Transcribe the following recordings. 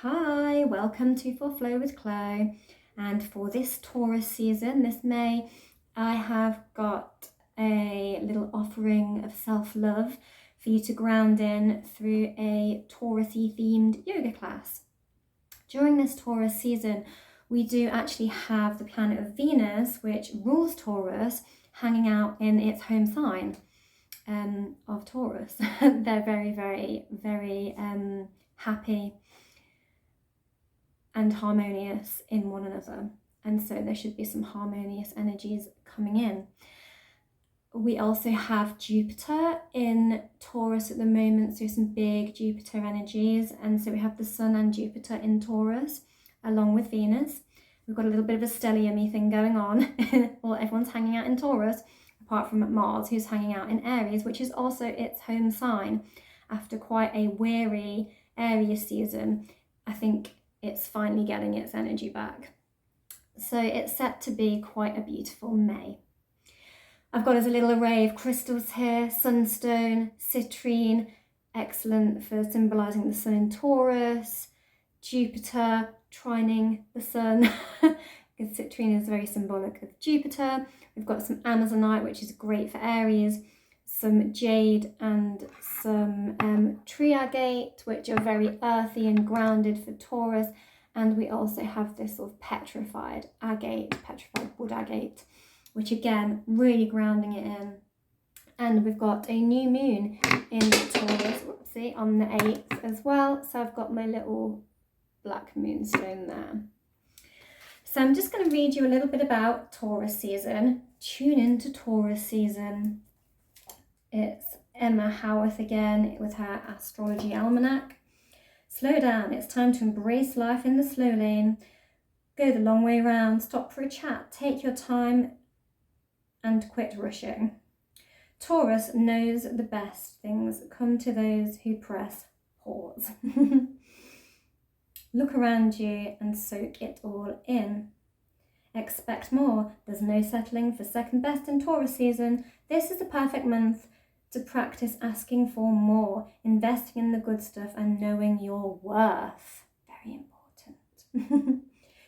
Hi, welcome to For Flow with Chloe. And for this Taurus season, this May, I have got a little offering of self-love for you to ground in through a Taurus-y themed yoga class. During this Taurus season, we do actually have the planet of Venus, which rules Taurus, hanging out in its home sign of Taurus. They're very, very, very happy and harmonious in one another, and so there should be some harmonious energies coming in. We also have Jupiter in Taurus at the moment, so some big Jupiter energies, and so we have the Sun and Jupiter in Taurus along with Venus. We've got a little bit of a stellium-y thing going on. Well, everyone's hanging out in Taurus apart from Mars, who's hanging out in Aries, which is also its home sign. After quite a weary Aries season, I think it's finally getting its energy back. So it's set to be quite a beautiful May. I've got us a little array of crystals here: sunstone, citrine, excellent for symbolising the sun in Taurus, Jupiter trining the sun, because citrine is very symbolic of Jupiter. We've got some amazonite, which is great for Aries, some jade and some triagate, which are very earthy and grounded for Taurus. And we also have this sort of petrified wood agate, which again, really grounding it in. And we've got a new moon in Taurus, whoopsie, on the 8th as well. So I've got my little black moonstone there. So I'm just going to read you a little bit about Taurus season. Tune into Taurus season. It's Emma Howarth again with her Astrology Almanac. Slow down, it's time to embrace life in the slow lane. Go the long way round, stop for a chat, take your time and quit rushing. Taurus knows the best things come to those who press pause. Look around you and soak it all in. Expect more. There's no settling for second best in Taurus season. This is the perfect month to practice asking for more, investing in the good stuff and knowing your worth. Very important.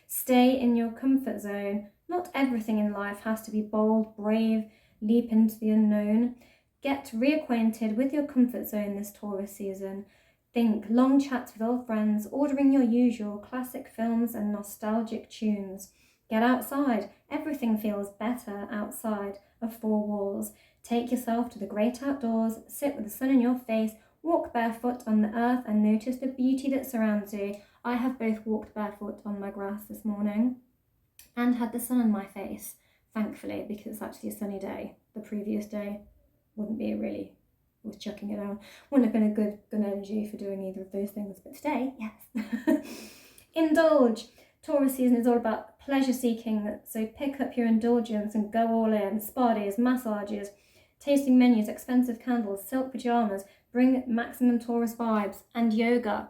Stay in your comfort zone. Not everything in life has to be bold, brave, leap into the unknown. Get reacquainted with your comfort zone this Taurus season. Think long chats with old friends, ordering your usual classic films and nostalgic tunes. Get outside. Everything feels better outside of four walls. Take yourself to the great outdoors, sit with the sun in your face, walk barefoot on the earth and notice the beauty that surrounds you. I have both walked barefoot on my grass this morning and had the sun on my face, thankfully, because it's actually a sunny day. The previous day wouldn't be really, was chucking it down. Wouldn't have been a good energy for doing either of those things, but today, yes. Indulge. Taurus season is all about pleasure seeking, so pick up your indulgence and go all in. Spa days, massages, tasting menus, expensive candles, silk pajamas, bring maximum Taurus vibes, and yoga.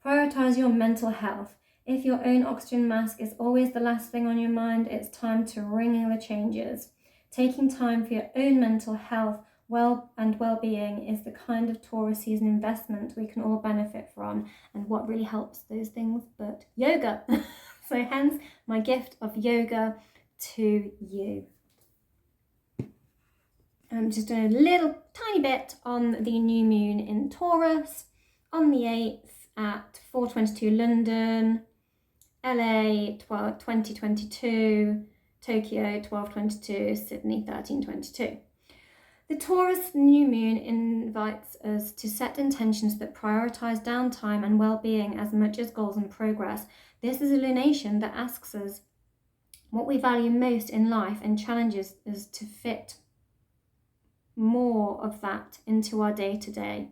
Prioritize your mental health. If your own oxygen mask is always the last thing on your mind, it's time to ring in the changes. Taking time for your own mental health well-being is the kind of Taurus season investment we can all benefit from. And what really helps those things but yoga. So hence my gift of yoga to you. I'm just doing a little tiny bit on the new moon in Taurus on the 8th at 4:22 London, LA 2022, Tokyo 12:22, Sydney 13:22. The Taurus new moon invites us to set intentions that prioritize downtime and well-being as much as goals and progress. This is a lunation that asks us what we value most in life and challenges us to fit more of that into our day-to-day.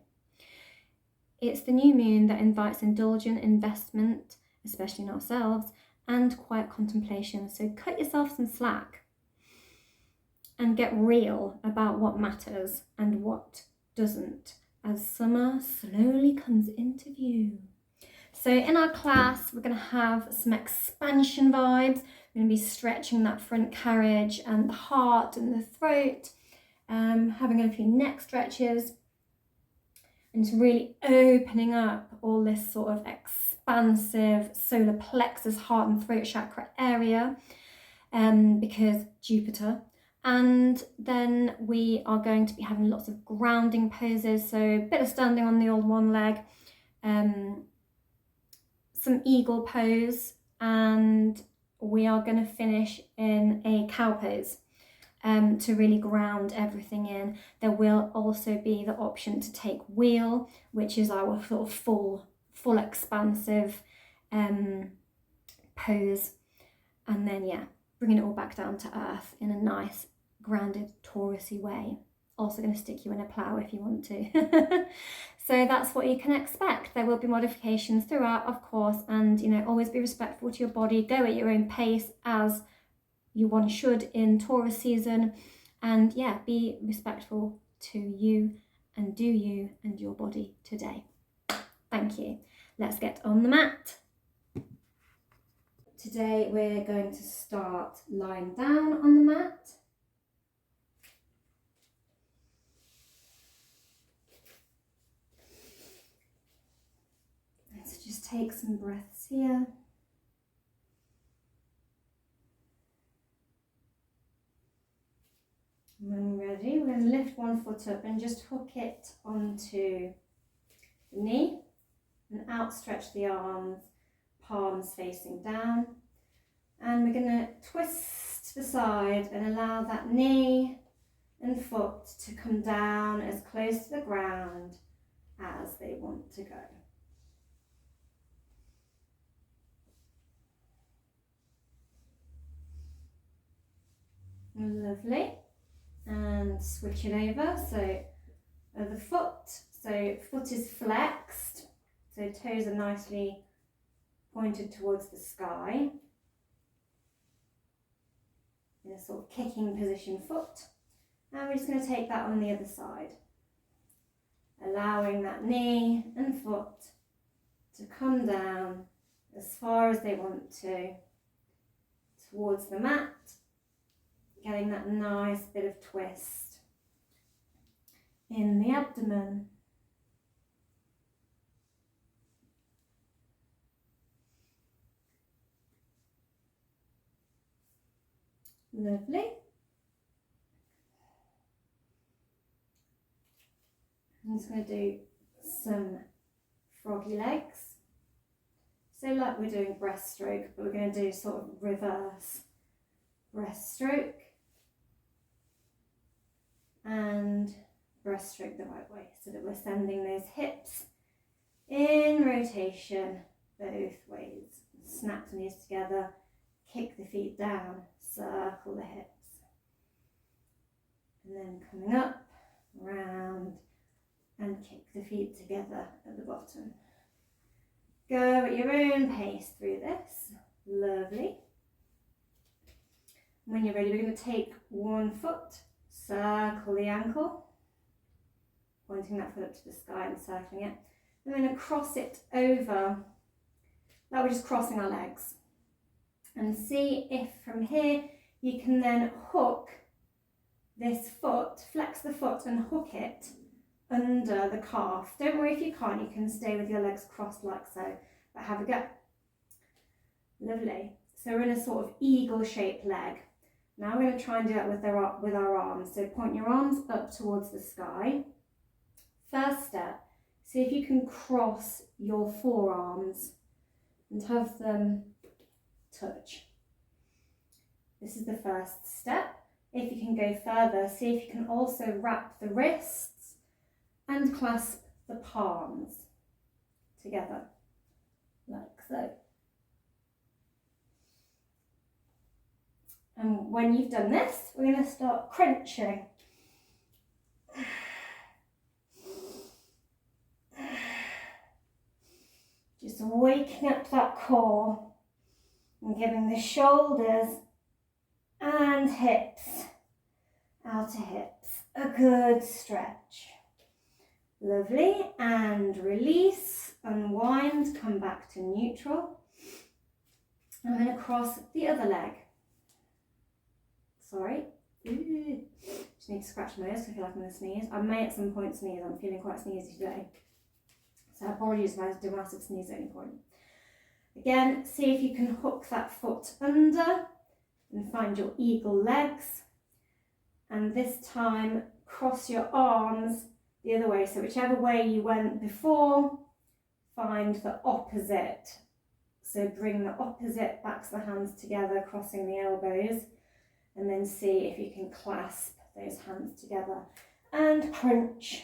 It's the new moon that invites indulgent investment, especially in ourselves, and quiet contemplation. So cut yourself some slack and get real about what matters and what doesn't as summer slowly comes into view. So in our class, we're going to have some expansion vibes. We're going to be stretching that front carriage and the heart and the throat, having a few neck stretches, And it's really opening up all this sort of expansive solar plexus, heart and throat chakra area, because Jupiter. And then we are going to be having lots of grounding poses, so a bit of standing on the old one leg, some eagle pose, and we are going to finish in a cow pose to really ground everything in. There will also be the option to take wheel, which is our sort of full expansive pose, and then bringing it all back down to earth in a nice grounded Taurusy way. Also going to stick you in a plough if you want to. So that's what you can expect. There will be modifications throughout, of course, and always be respectful to your body. Go at your own pace, as one should in Taurus season, and be respectful to you and do you and your body today. Thank you. Let's get on the mat. Today we're going to start lying down on the mat. So just take some breaths here. When ready, we're going to lift one foot up and just hook it onto the knee and outstretch the arms, palms facing down. And we're going to twist to the side and allow that knee and foot to come down as close to the ground as they want to go. Lovely. And switch it over, so the foot is flexed, so toes are nicely pointed towards the sky in a sort of kicking position foot, and we're just going to take that on the other side, allowing that knee and foot to come down as far as they want to towards the mat, getting that nice bit of twist in the abdomen. Lovely. I'm just going to do some froggy legs. So like we're doing breaststroke, but we're going to do sort of reverse breaststroke and breaststroke the right way, so that we're sending those hips in rotation both ways. Snap the knees together, kick the feet down, circle the hips, and then coming up, round, and kick the feet together at the bottom. Go at your own pace through this. Lovely. When you're ready, we're going to take one foot, circle the ankle, pointing that foot up to the sky and circling it. We're going to cross it over. That we're just crossing our legs. And see if from here you can then hook this foot, flex the foot and hook it under the calf. Don't worry if you can't, you can stay with your legs crossed like so, but have a go. Lovely. So we're in a sort of eagle shaped leg. Now we're going to try and do that with our arms. So point your arms up towards the sky. First step, see if you can cross your forearms and have them touch. This is the first step. If you can go further, see if you can also wrap the wrists and clasp the palms together, like so. And when you've done this, we're going to start crunching. Just waking up that core and giving the shoulders and hips, outer hips, a good stretch. Lovely, and release, unwind, come back to neutral. I'm going to cross the other leg. Sorry. Just need to scratch my ears because I feel like I'm going to sneeze. I may at some point sneeze. I'm feeling quite sneezy today. So apologies if I do a massive sneeze at any point. Again, see if you can hook that foot under and find your eagle legs. And this time, cross your arms the other way. So whichever way you went before, find the opposite. So bring the opposite backs of the hands together, crossing the elbows, and then see if you can clasp those hands together and crunch.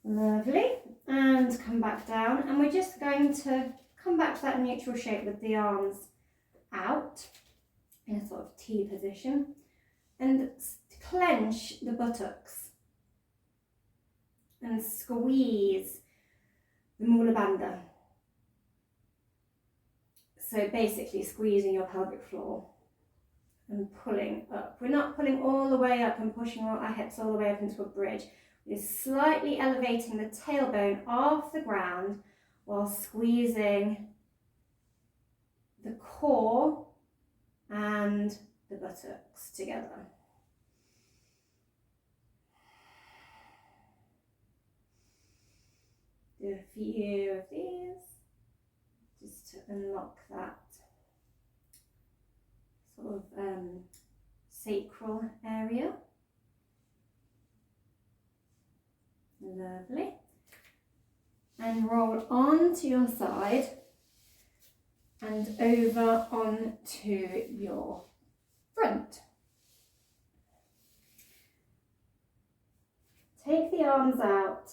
Lovely, and come back down, and we're just going to come back to that neutral shape with the arms out in a sort of T position, and clench the buttocks and squeeze the mula bandha. So basically squeezing your pelvic floor and pulling up. We're not pulling all the way up and pushing our hips all the way up into a bridge. We're slightly elevating the tailbone off the ground while squeezing the core and the buttocks together. Do a few of these just to unlock that sort of sacral area. Lovely. And roll on to your side and over onto your front. Take the arms out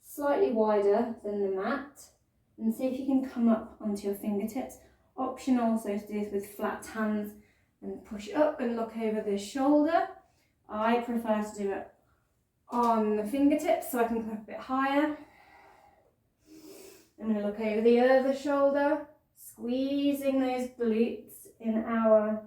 slightly wider than the mat and see if you can come up onto your fingertips. Option also to do this with flat hands and push up and look over the shoulder. I prefer to do it on the fingertips so I can come up a bit higher. I'm going to look over the other shoulder, squeezing those glutes in our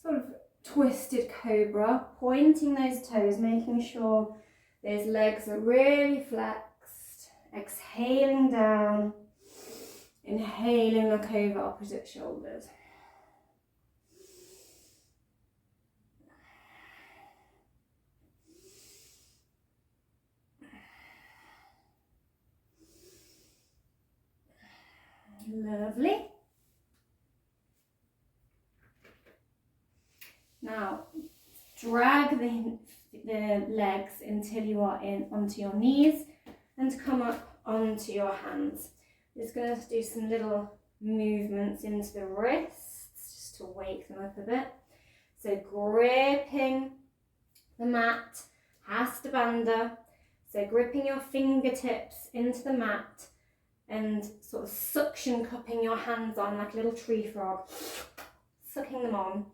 sort of twisted cobra, pointing those toes, making sure those legs are really flexed, exhaling down, inhaling, look over opposite shoulders. Lovely. Now drag the legs until you are in onto your knees and come up onto your hands. Just going to do some little movements into the wrists just to wake them up a bit. So gripping the mat, hasta bandha. So gripping your fingertips into the mat and sort of suction cupping your hands on like a little tree frog, sucking them on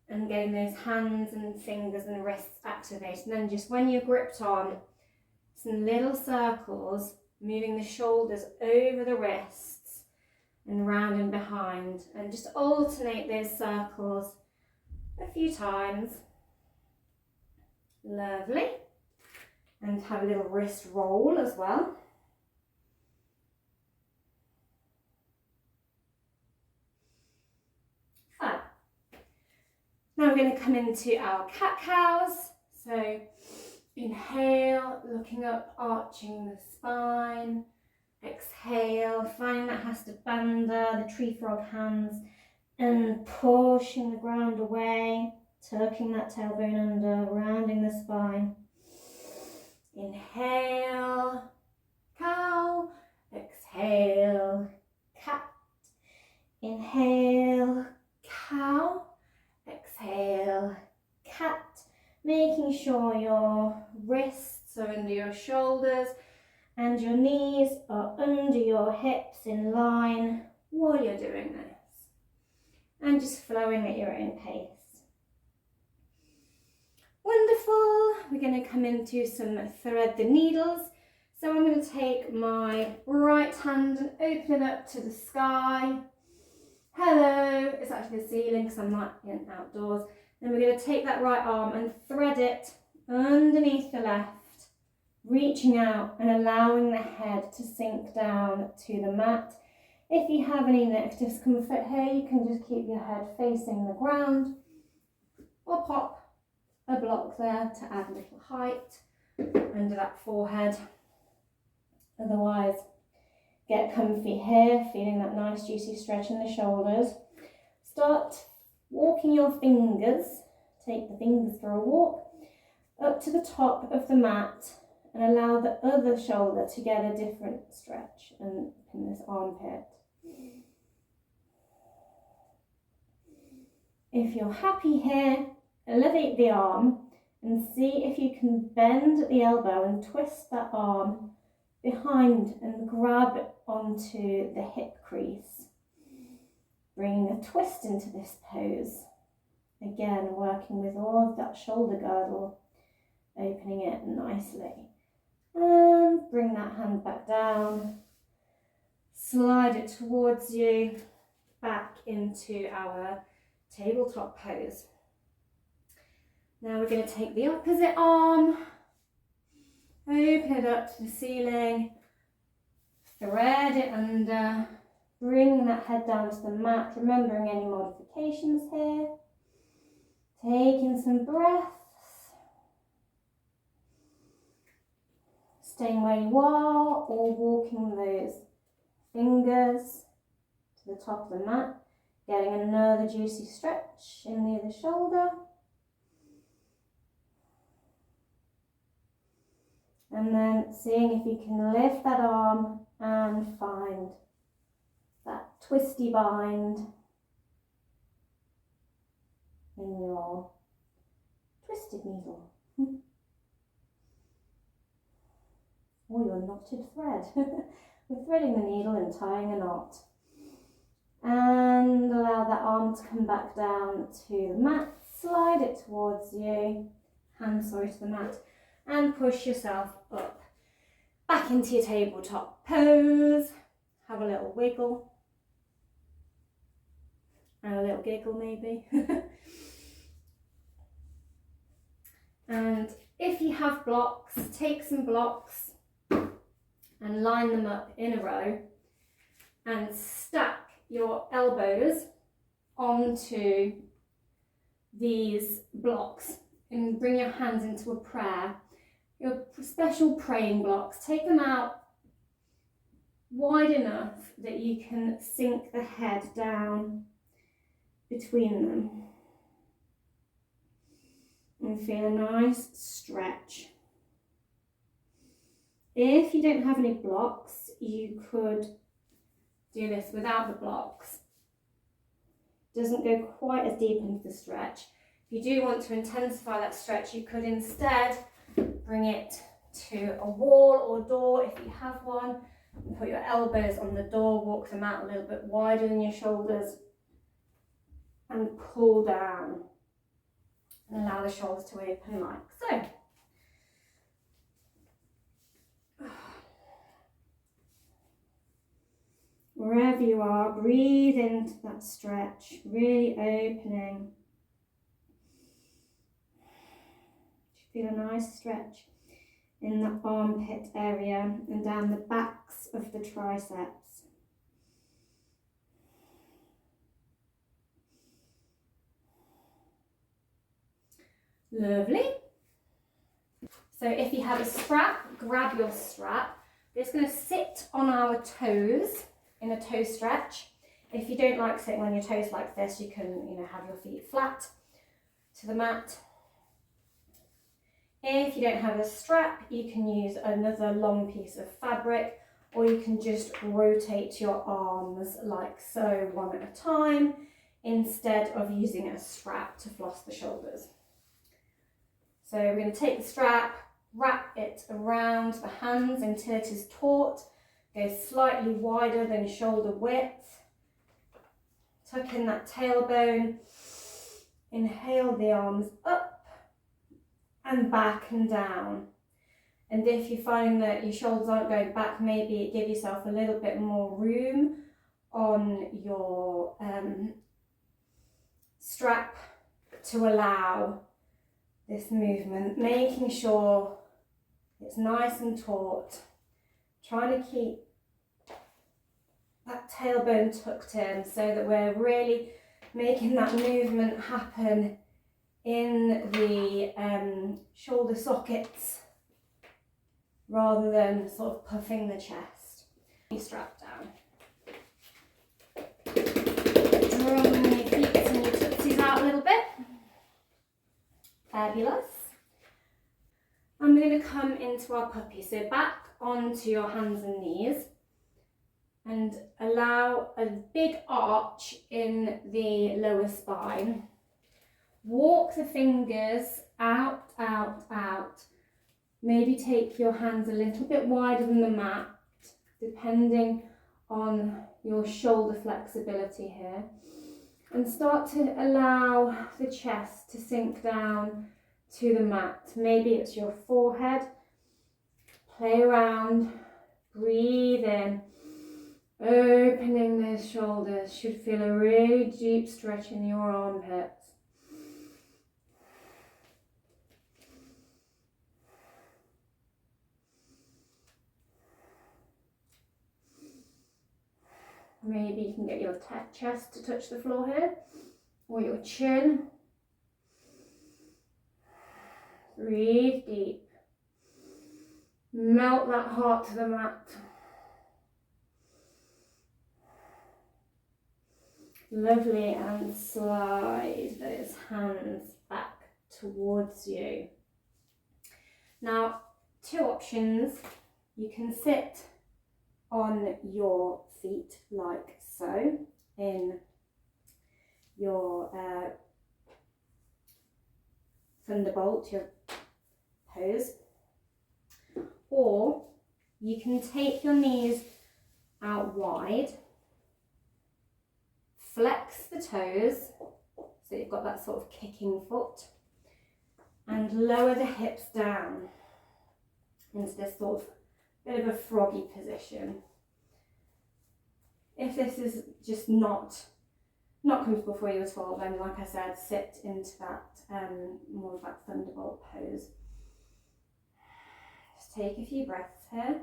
and getting those hands and fingers and wrists activated. And then just when you're gripped on, some little circles, moving the shoulders over the wrists and round and behind, and just alternate those circles a few times. Lovely. And have a little wrist roll as well. Fab. Now we're going to come into our cat-cows. So inhale, looking up, arching the spine. Exhale, finding that hasta bandha, the tree frog hands, and pushing the ground away, tucking that tailbone under, rounding the spine. Inhale, cow. Exhale, cat. Inhale, cow. Exhale, cat. Making sure your wrists are under your shoulders and your knees are under your hips in line while you're doing this. And just flowing at your own pace. Wonderful. We're going to come into some thread the needles. So I'm going to take my right hand and open it up to the sky. Hello. It's actually the ceiling because I'm not in outdoors. Then we're going to take that right arm and thread it underneath the left reaching out and allowing the head to sink down to the mat. If you have any neck discomfort here, you can just keep your head facing the ground or pop a block there to add a little height under that forehead. Otherwise, get comfy here, feeling that nice juicy stretch in the shoulders. Start walking your fingers, take the fingers for a walk, up to the top of the mat and allow the other shoulder to get a different stretch and in this armpit. If you're happy here, elevate the arm and see if you can bend the elbow and twist that arm behind and grab it onto the hip crease. Bringing a twist into this pose. Again, working with all of that shoulder girdle, opening it nicely. And bring that hand back down. Slide it towards you, back into our tabletop pose. Now we're going to take the opposite arm, open it up to the ceiling, thread it under, bring that head down to the mat, remembering any modifications here. Taking some breaths. Staying where you are or walking those fingers to the top of the mat. Getting another juicy stretch in the other shoulder. And then seeing if you can lift that arm and find that twisty bind in your twisted needle. Or your knotted thread. We're threading the needle and tying a knot. And allow that arm to come back down to the mat. Slide it towards you. Hand, to the mat. And push yourself up. Back into your tabletop pose. Have a little wiggle. And a little giggle maybe. And if you have blocks, take some blocks and line them up in a row and stack your elbows onto these blocks and bring your hands into a prayer. Your special praying blocks, take them out wide enough that you can sink the head down between them and feel a nice stretch. If you don't have any blocks, you could do this without the blocks. Doesn't go quite as deep into the stretch. If you do want to intensify that stretch, you could instead bring it to a wall or door if you have one, and put your elbows on the door, walk them out a little bit wider than your shoulders, and pull down. And allow the shoulders to open like so. Wherever you are, breathe into that stretch, really opening. Feel a nice stretch in the armpit area and down the backs of the triceps. Lovely. So if you have a strap, grab your strap. We're just going to sit on our toes in a toe stretch. If you don't like sitting on your toes like this, you can, have your feet flat to the mat. If you don't have a strap, you can use another long piece of fabric, or you can just rotate your arms like so, one at a time, instead of using a strap to floss the shoulders. So we're going to take the strap, wrap it around the hands until it is taut, go slightly wider than shoulder width, tuck in that tailbone, inhale the arms up and back and down. And if you're finding that your shoulders aren't going back, maybe give yourself a little bit more room on your strap to allow this movement, making sure It's nice and taut. Trying to keep that tailbone tucked in so that we're really making that movement happen in the shoulder sockets rather than sort of puffing the chest. Strap down. Drawing your feet and your tootsies out a little bit. Fabulous. I'm going to come into our puppy. So back onto your hands and knees and allow a big arch in the lower spine. Walk the fingers out, out, out. Maybe take your hands a little bit wider than the mat, depending on your shoulder flexibility here. And start to allow the chest to sink down to the mat. Maybe it's your forehead. Play around, breathe in. Opening those shoulders. Should feel a really deep stretch in your armpits. Maybe you can get your chest to touch the floor here, or your chin. Breathe deep. Melt that heart to the mat. Lovely, and slide those hands back towards you. Now, two options. You can sit on your feet like so in your thunderbolt, your pose, or you can take your knees out wide, flex the toes so you've got that sort of kicking foot, and lower the hips down into this sort of bit of a froggy position. If this is just not comfortable for you at all, then like I said, sit into that more of that thunderbolt pose. Just take a few breaths here.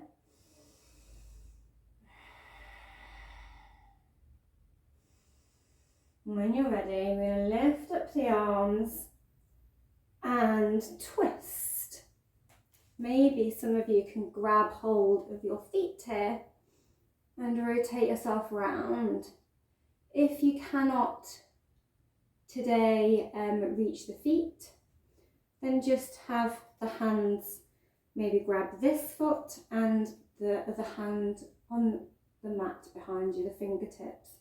And when you're ready, we're going to lift up the arms and twist. Maybe some of you can grab hold of your feet here and rotate yourself around. If you cannot today reach the feet, then just have the hands maybe grab this foot and the other hand on the mat behind you, the fingertips,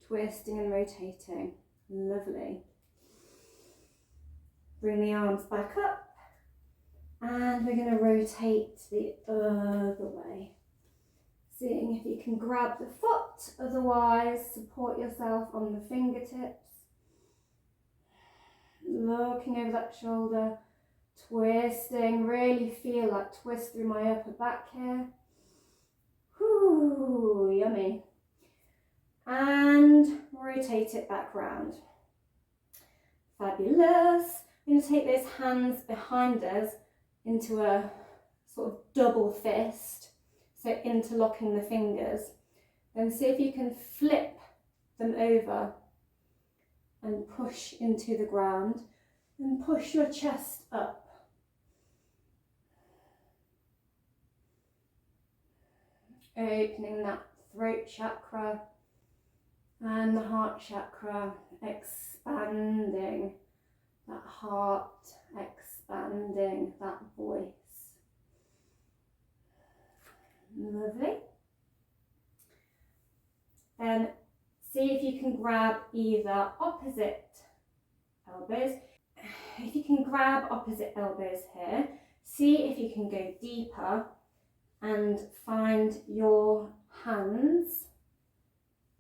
twisting and rotating. Lovely. Bring the arms back up, and we're going to rotate the other way. Seeing if you can grab the foot, otherwise support yourself on the fingertips. Looking over that shoulder, twisting, really feel that twist through my upper back here. Whoo, yummy. And rotate it back round. Fabulous. I'm going to take those hands behind us into a sort of double fist. So interlocking the fingers. Then see if you can flip them over and push into the ground and push your chest up. Opening that throat chakra and the heart chakra, expanding that heart, expanding that voice. Lovely. Then see if you can grab either opposite elbows. If you can grab opposite elbows here, see if you can go deeper and find your hands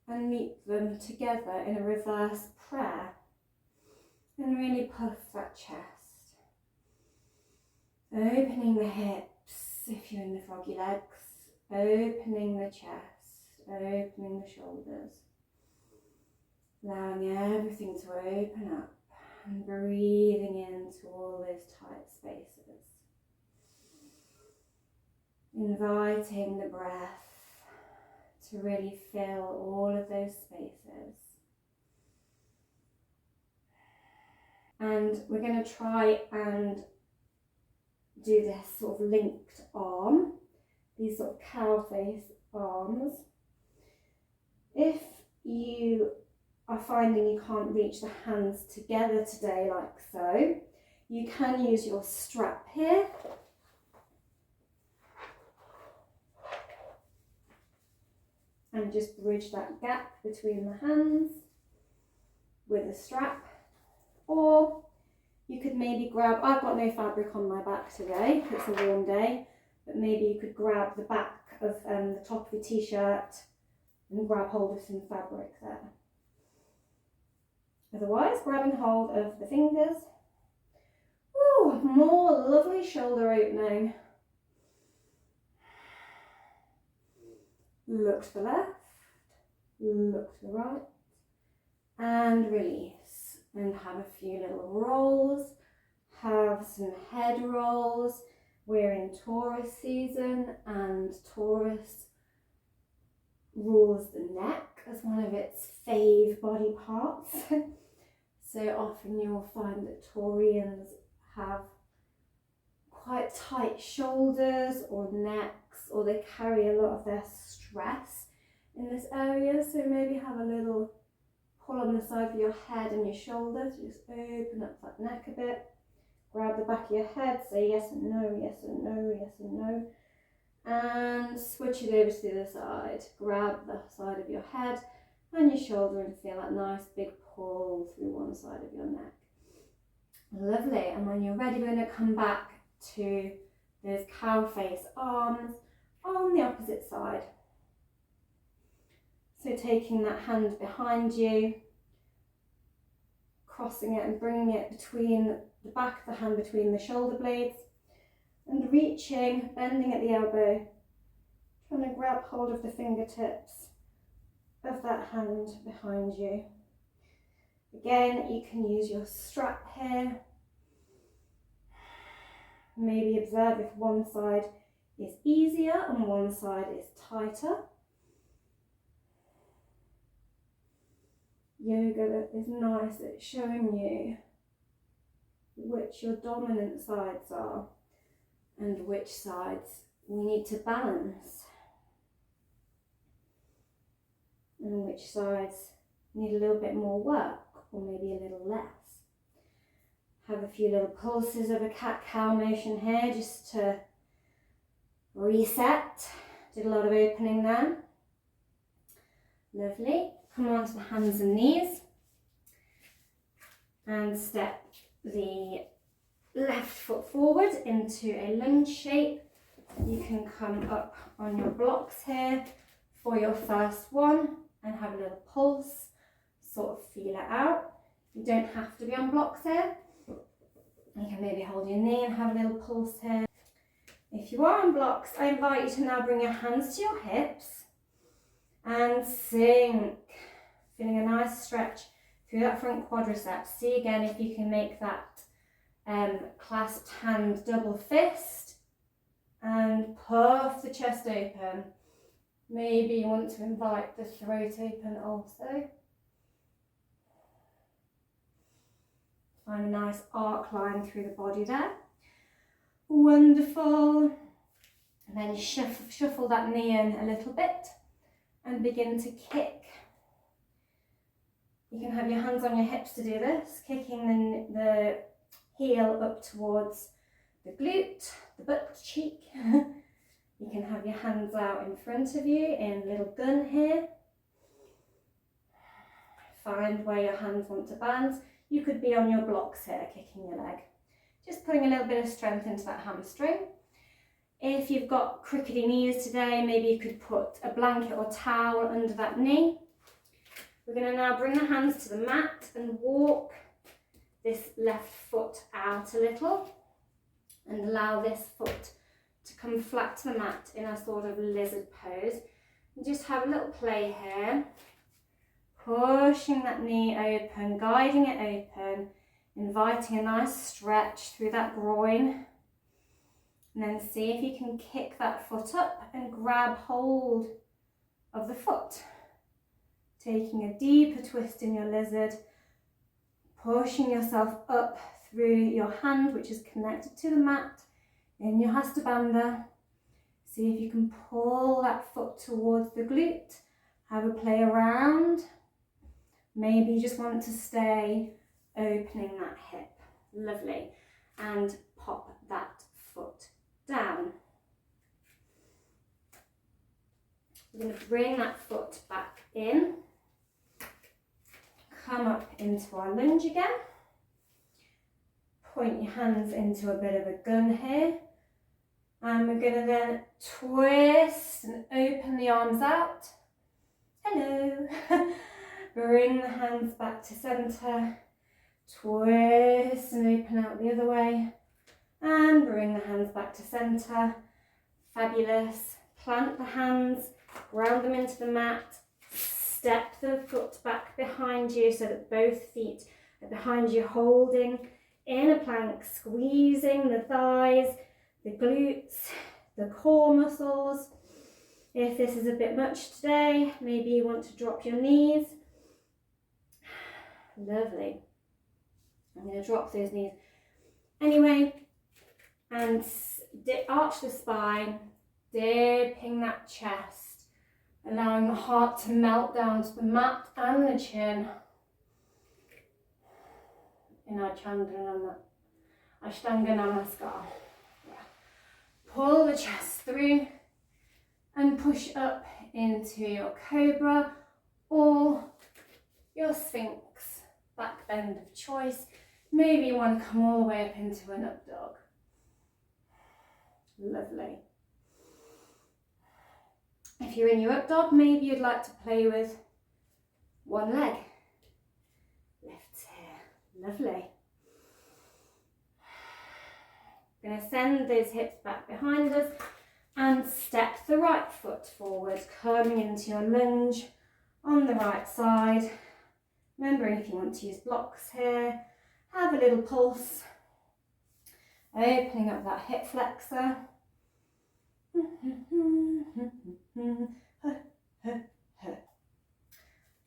and meet them together in a reverse prayer. And really puff that chest. Opening the hips if you're in the froggy legs. Opening the chest, opening the shoulders, allowing everything to open up and breathing into all those tight spaces. Inviting the breath to really fill all of those spaces. And we're going to try and do this sort of linked arm, these sort of cow face arms. If you are finding you can't reach the hands together today like so, you can use your strap here. And just bridge that gap between the hands with a strap. Or you could maybe grab, I've got no fabric on my back today, it's a warm day, but maybe you could grab the back of the top of your t-shirt and grab hold of some fabric there. Otherwise, grabbing hold of the fingers. Ooh, more lovely shoulder opening. Look to the left, look to the right, and release. And have a few little rolls, have some head rolls. We're in Taurus season, and Taurus rules the neck as one of its fave body parts. So often you'll find that Taurians have quite tight shoulders or necks, or they carry a lot of their stress in this area. So maybe have a little pull on the side of your head and your shoulders. Just open up that neck a bit. Grab the back of your head, say yes and no, yes and no, yes and no. And switch it over to the other side. Grab the side of your head and your shoulder and feel that nice big pull through one side of your neck. Lovely. And when you're ready, we're going to come back to those cow face arms on the opposite side. So taking that hand behind you, crossing it and bringing it between the back of the hand between the shoulder blades, and reaching, bending at the elbow, trying to grab hold of the fingertips of that hand behind you. Again, you can use your strap here. Maybe observe if one side is easier and one side is tighter. Yoga is nice at showing you which your dominant sides are and which sides we need to balance, and which sides need a little bit more work or maybe a little less. Have a few little pulses of a cat-cow motion here just to reset. Did a lot of opening there. Lovely. Come on to the hands and knees and step the left foot forward into a lunge shape. You can come up on your blocks here for your first one and have a little pulse, sort of feel it out. You don't have to be on blocks here. You can maybe hold your knee and have a little pulse here. If you are on blocks, I invite you to now bring your hands to your hips and sink, feeling a nice stretch through that front quadriceps. See again if you can make that clasped hand double fist, and puff the chest open. Maybe you want to invite the throat open also. Find a nice arc line through the body there. Wonderful. And then shuffle that knee in a little bit and begin to kick. You can have your hands on your hips to do this, kicking the heel up towards the glute, the butt cheek. You can have your hands out in front of you in a little gun here. Find where your hands want to balance. You could be on your blocks here, kicking your leg. Just putting a little bit of strength into that hamstring. If you've got crickety knees today, maybe you could put a blanket or towel under that knee. We're going to now bring the hands to the mat and walk this left foot out a little and allow this foot to come flat to the mat in a sort of lizard pose. And just have a little play here, pushing that knee open, guiding it open, inviting a nice stretch through that groin. And then see if you can kick that foot up and grab hold of the foot. Taking a deeper twist in your lizard, pushing yourself up through your hand, which is connected to the mat, in your hasta bandha. See if you can pull that foot towards the glute. Have a play around. Maybe you just want to stay opening that hip. Lovely. And pop that foot down. We're going to bring that foot back in. Come up into our lunge again. Point your hands into a bit of a gun here. And we're going to then twist and open the arms out. Hello. Bring the hands back to centre. Twist and open out the other way. And bring the hands back to centre. Fabulous. Plant the hands, ground them into the mat. Step the foot back behind you so that both feet are behind you, holding in a plank, squeezing the thighs, the glutes, the core muscles. If this is a bit much today, maybe you want to drop your knees. Lovely. I'm going to drop those knees anyway, and arch the spine, dipping that chest, allowing the heart to melt down to the mat and the chin in our Ashtanga Namaskar. Pull the chest through and push up into your cobra or your sphinx back bend of choice. Maybe you want to come all the way up into an up dog. Lovely. If you're in your up dog, maybe you'd like to play with one leg. Lifts here. Lovely. Going to send those hips back behind us and step the right foot forward, coming into your lunge on the right side. Remembering if you want to use blocks here, have a little pulse. Opening up that hip flexor.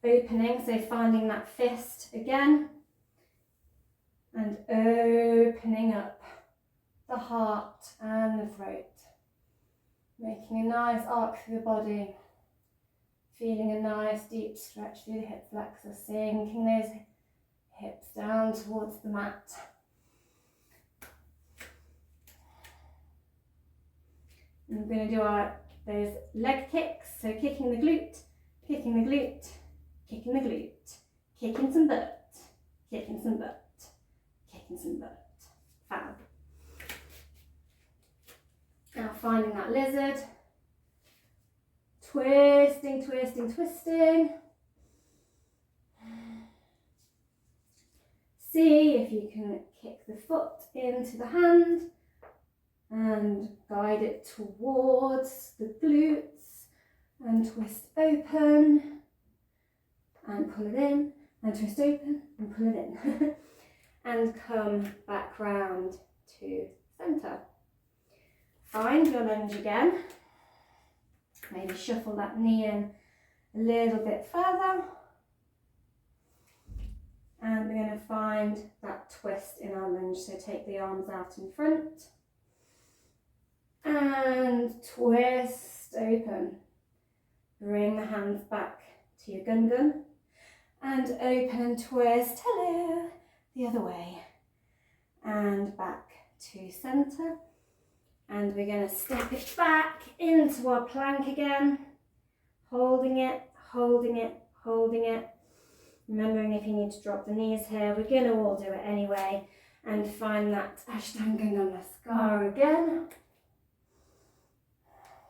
Opening, so finding that fist again. And opening up the heart and the throat. Making a nice arc through the body. Feeling a nice deep stretch through the hip flexor, sinking those hips down towards the mat. And we're going to do those leg kicks, so kicking the glute, kicking the glute, kicking the glute, kicking some butt, kicking some butt, kicking some butt. Fab. Now finding that lizard. Twisting, twisting, twisting. See if you can kick the foot into the hand and guide it towards the glutes and twist open and pull it in and twist open and pull it in and come back round to centre. Find your lunge again. Maybe shuffle that knee in a little bit further. And we're going to find that twist in our lunge. So take the arms out in front. And twist open. Bring the hands back to your gun gun. And open and twist. Hello. The other way. And back to centre. And we're going to step it back into our plank again. Holding it, holding it, holding it. Remembering if you need to drop the knees here, we're going to all do it anyway. And find that Ashtanga Namaskar again.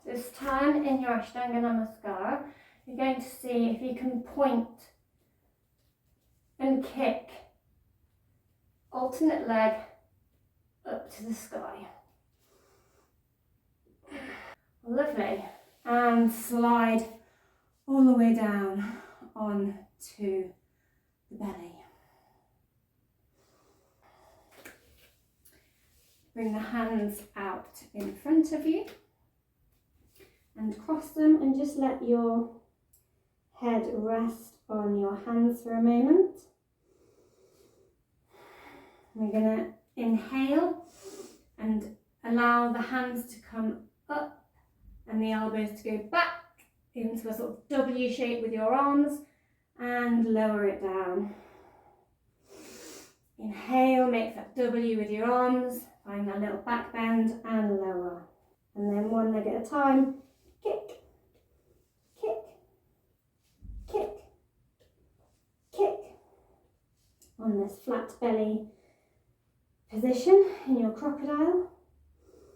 This time in your Ashtanga Namaskar, you're going to see if you can point and kick alternate leg up to the sky. Lovely. And slide all the way down onto the belly. Bring the hands out in front of you and cross them, and just let your head rest on your hands for a moment. We're going to inhale and allow the hands to come up and the elbows to go back into a sort of W shape with your arms, and lower it down. Inhale, make that W with your arms, find that little back bend and lower. And then one leg at a time, kick, kick, kick, kick. On this flat belly position in your crocodile.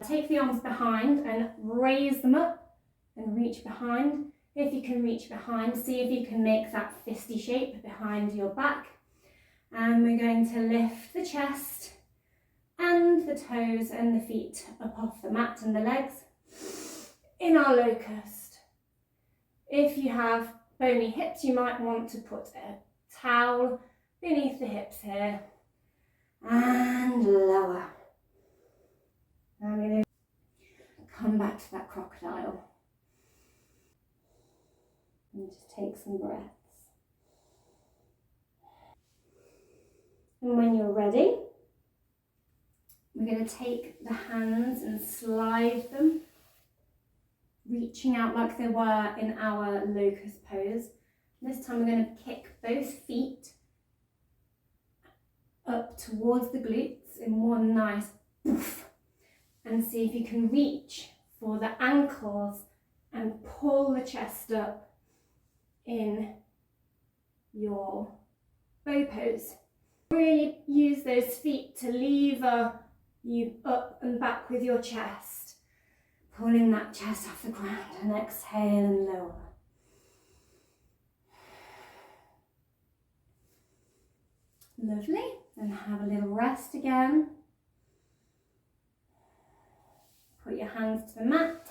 Take the arms behind and raise them up and reach behind. If you can reach behind, see if you can make that fisty shape behind your back. And we're going to lift the chest and the toes and the feet up off the mat and the legs in our locust. If you have bony hips, you might want to put a towel beneath the hips here and lower. I'm going to come back to that crocodile and just take some breaths. And when you're ready, we're going to take the hands and slide them, reaching out like they were in our locust pose. This time we're going to kick both feet up towards the glutes in one nice poof, and see if you can reach for the ankles and pull the chest up in your bow pose. Really use those feet to lever you up and back with your chest, pulling that chest off the ground, and exhale and lower. Lovely, and have a little rest again. Put your hands to the mat,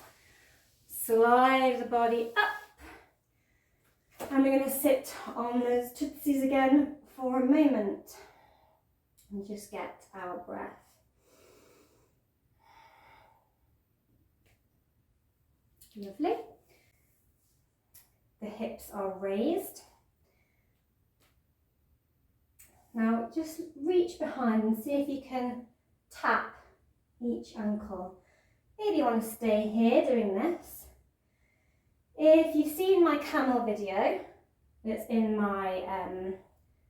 slide the body up, and we're going to sit on those tootsies again for a moment and just get our breath. Lovely. The hips are raised. Now just reach behind and see if you can tap each ankle. Maybe you want to stay here doing this. If you've seen my camel video, that's in my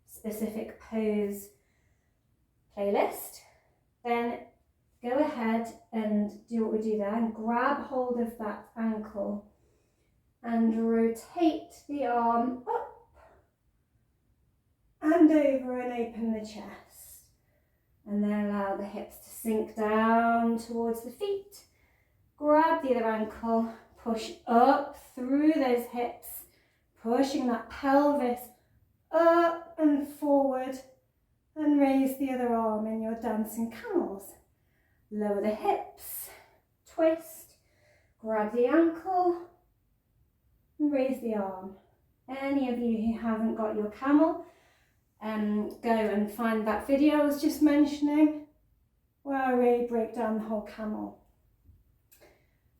specific pose playlist, then go ahead and do what we do there and grab hold of that ankle and rotate the arm up and over and open the chest, and then allow the hips to sink down towards the feet. Grab the other ankle, push up through those hips, pushing that pelvis up and forward, and raise the other arm in your dancing camels. Lower the hips, twist, grab the ankle, and raise the arm. Any of you who haven't got your camel, go and find that video I was just mentioning, where I really break down the whole camel.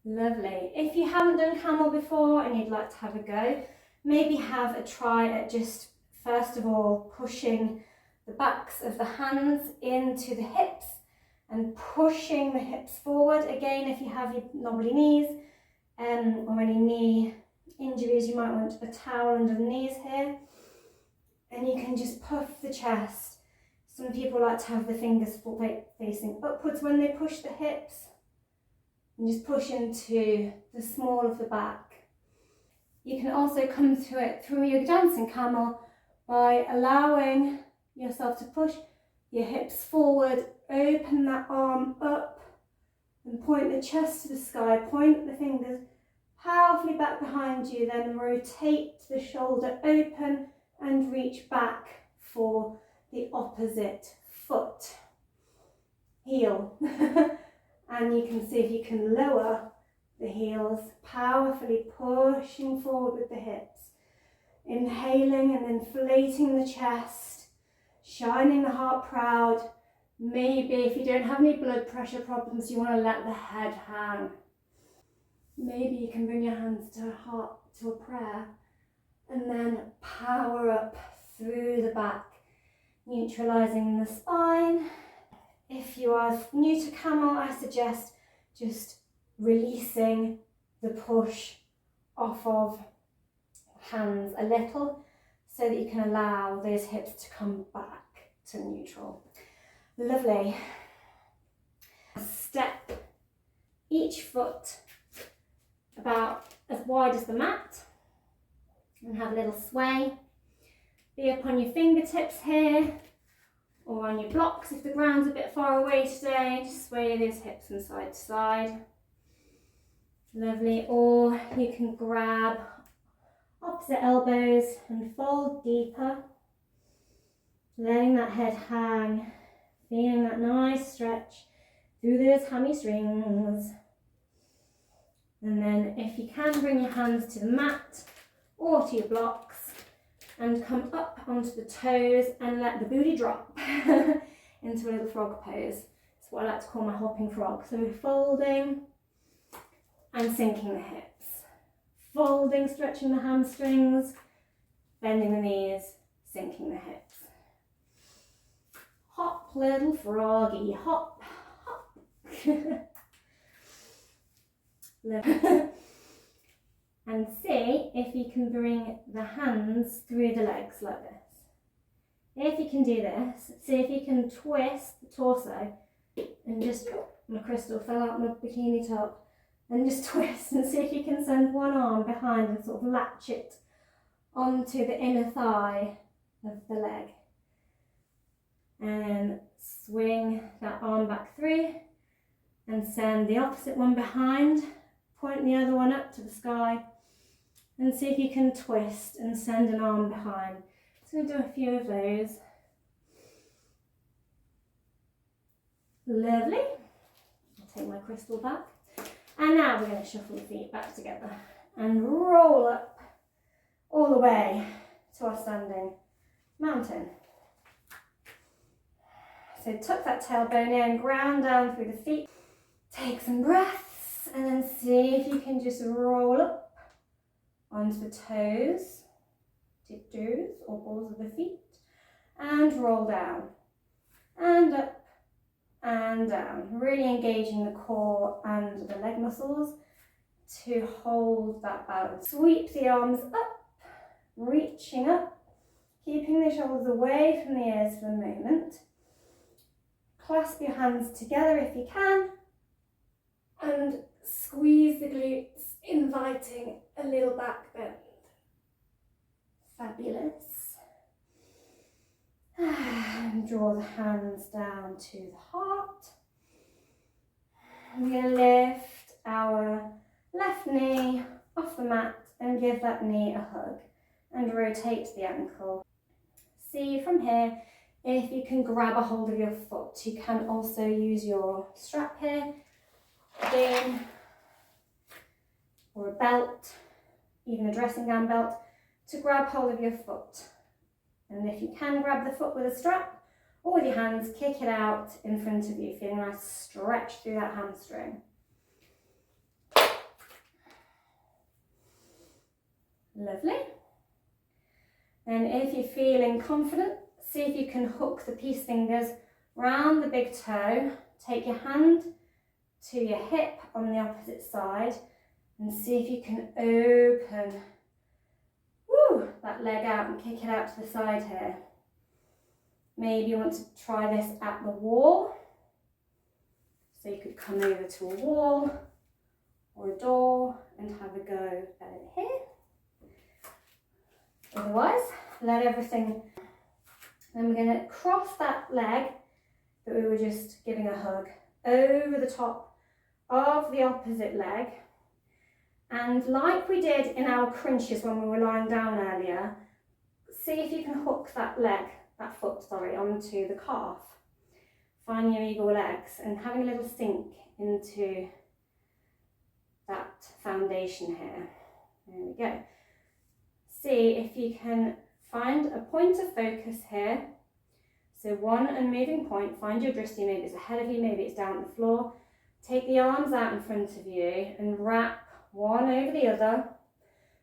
Lovely. If you haven't done camel before and you'd like to have a go, maybe have a try at just first of all pushing the backs of the hands into the hips and pushing the hips forward. Again, if you have your knobbly knees or any knee injuries, you might want a towel under the knees here, and you can just puff the chest. Some people like to have the fingers facing upwards when they push the hips, and just push into the small of the back. You can also come to it through your dancing camel by allowing yourself to push your hips forward, open that arm up and point the chest to the sky, point the fingers powerfully back behind you, then rotate the shoulder open and reach back for the opposite foot, heel. And you can see if you can lower the heels, powerfully pushing forward with the hips. Inhaling and inflating the chest, shining the heart proud, Maybe if you don't have any blood pressure problems, you want to let the head hang. Maybe you can bring your hands to a heart, to a prayer, and then power up through the back, neutralizing the spine. If you are new to camel, I suggest just releasing the push off of hands a little so that you can allow those hips to come back to neutral. Lovely. Step each foot about as wide as the mat and have a little sway. Be up on your fingertips here or on your blocks if the ground's a bit far away today. Just sway those hips from side to side. Lovely. Or you can grab opposite elbows and fold deeper, letting that head hang, feeling that nice stretch through those hamstrings. And then if you can, bring your hands to the mat or to your blocks and come up onto the toes and let the booty drop into a little frog pose. It's what I like to call my hopping frog. So we're folding and sinking the hips. Folding, stretching the hamstrings, bending the knees, sinking the hips. Hop, little froggy, hop, hop. And see if you can bring the hands through the legs like this. If you can do this, see if you can twist the torso and just, my crystal fell out my bikini top, and just twist and see if you can send one arm behind and sort of latch it onto the inner thigh of the leg. And then swing that arm back through and send the opposite one behind, point the other one up to the sky and see if you can twist and send an arm behind. So we'll do a few of those. Lovely. I'll take my crystal back. And now we're going to shuffle the feet back together and roll up all the way to our standing mountain. So tuck that tailbone in, ground down through the feet. Take some breaths and then see if you can just roll up onto the toes, tiptoes or balls of the feet, and roll down and up and down, really engaging the core and the leg muscles to hold that balance. Sweep the arms up, reaching up, keeping the shoulders away from the ears for a moment. Clasp your hands together if you can and squeeze the glutes, inviting a little back bend. Fabulous. And draw the hands down to the heart. We're going to lift our left knee off the mat and give that knee a hug and rotate the ankle. See from here if you can grab a hold of your foot. You can also use your strap here, again, or a belt, even a dressing gown belt, to grab hold of your foot. And if you can, grab the foot with a strap or with your hands, kick it out in front of you, feeling a nice stretch through that hamstring. Lovely. And if you're feeling confident, see if you can hook the peace fingers round the big toe. Take your hand to your hip on the opposite side and see if you can open that leg out and kick it out to the side here. Maybe you want to try this at the wall. So you could come over to a wall or a door and have a go at it here. Otherwise, let everything. Then we're going to cross that leg that we were just giving a hug over the top of the opposite leg. And like we did in our crunches when we were lying down earlier, see if you can hook that foot, onto the calf. Find your eagle legs and having a little sink into that foundation here. There we go. See if you can find a point of focus here. So one unmoving point, find your drishti, maybe it's ahead of you, maybe it's down at the floor. Take the arms out in front of you and wrap one over the other.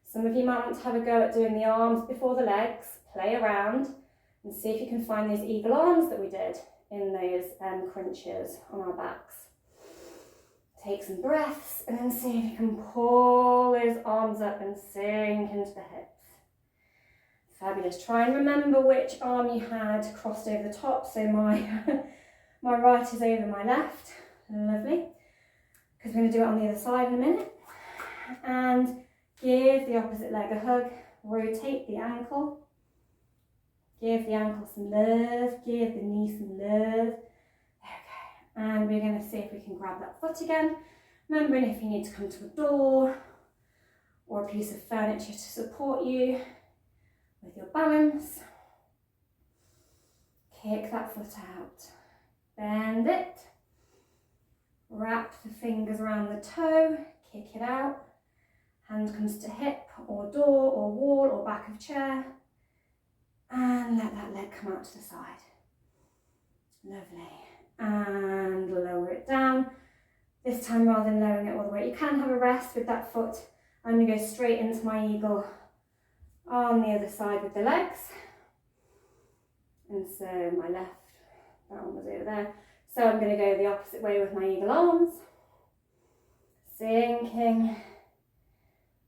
Some of you might want to have a go at doing the arms before the legs, play around and see if you can find those eagle arms that we did in those crunches on our backs. Take some breaths and then see if you can pull those arms up and sink into the hips. Fabulous. Try and remember which arm you had crossed over the top. So my right is over my left. Lovely. Because we're going to do it on the other side in a minute. And give the opposite leg a hug. Rotate the ankle. Give the ankle some love. Give the knee some love. Okay. And we're going to see if we can grab that foot again. Remembering if you need to come to a door or a piece of furniture to support you with your balance. Kick that foot out. Bend it. Wrap the fingers around the toe. Kick it out. Hand comes to hip or door or wall or back of chair. And let that leg come out to the side. Lovely. And lower it down. This time, rather than lowering it all the way, you can have a rest with that foot. I'm going to go straight into my eagle on the other side with the legs. And so my left, that one was over there. So I'm going to go the opposite way with my eagle arms. Sinking.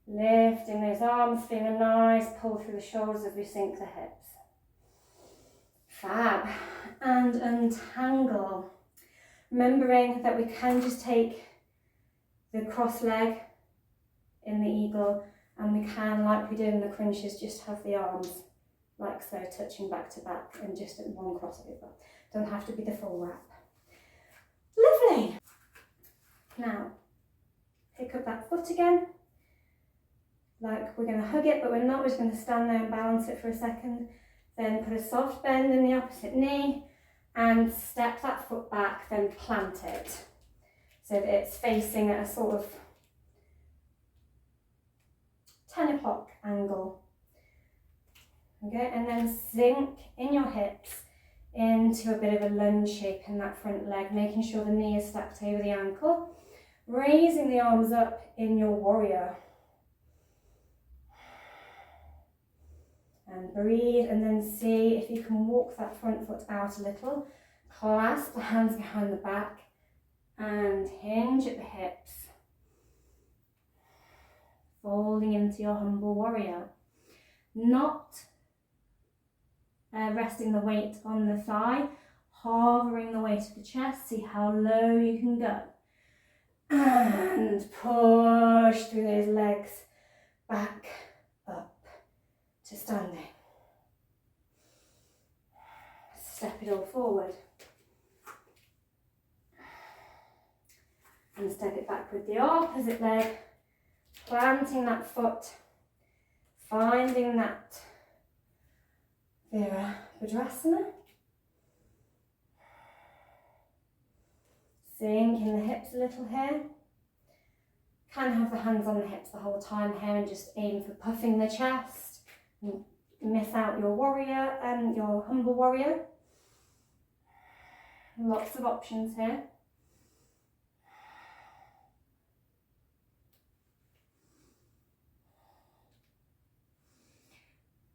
Lifting those arms, feeling a nice pull through the shoulders as we sink the hips. Fab. And untangle. Remembering that we can just take the cross leg in the eagle and we can, like we did in the crunches, just have the arms like so, touching back to back and just at one crossover. Don't have to be the full wrap. Lovely. Now, pick up that foot again. Like we're going to hug it, but we're not. We're just going to stand there and balance it for a second. Then put a soft bend in the opposite knee and step that foot back, then plant it so that it's facing at a sort of 10 o'clock angle. Okay, and then sink in your hips into a bit of a lunge shape in that front leg, making sure the knee is stacked over the ankle, raising the arms up in your warrior. And breathe, and then see if you can walk that front foot out a little. Clasp the hands behind the back and hinge at the hips. Folding into your humble warrior. Not resting the weight on the thigh, hovering the weight of the chest. See how low you can go. And push through those legs back up to standing. Step it all forward. And step it back with the opposite leg, planting that foot, finding that Virabhadrasana. Sink in the hips a little here. Can have the hands on the hips the whole time here and just aim for puffing the chest. And miss out your warrior and your humble warrior. Lots of options here.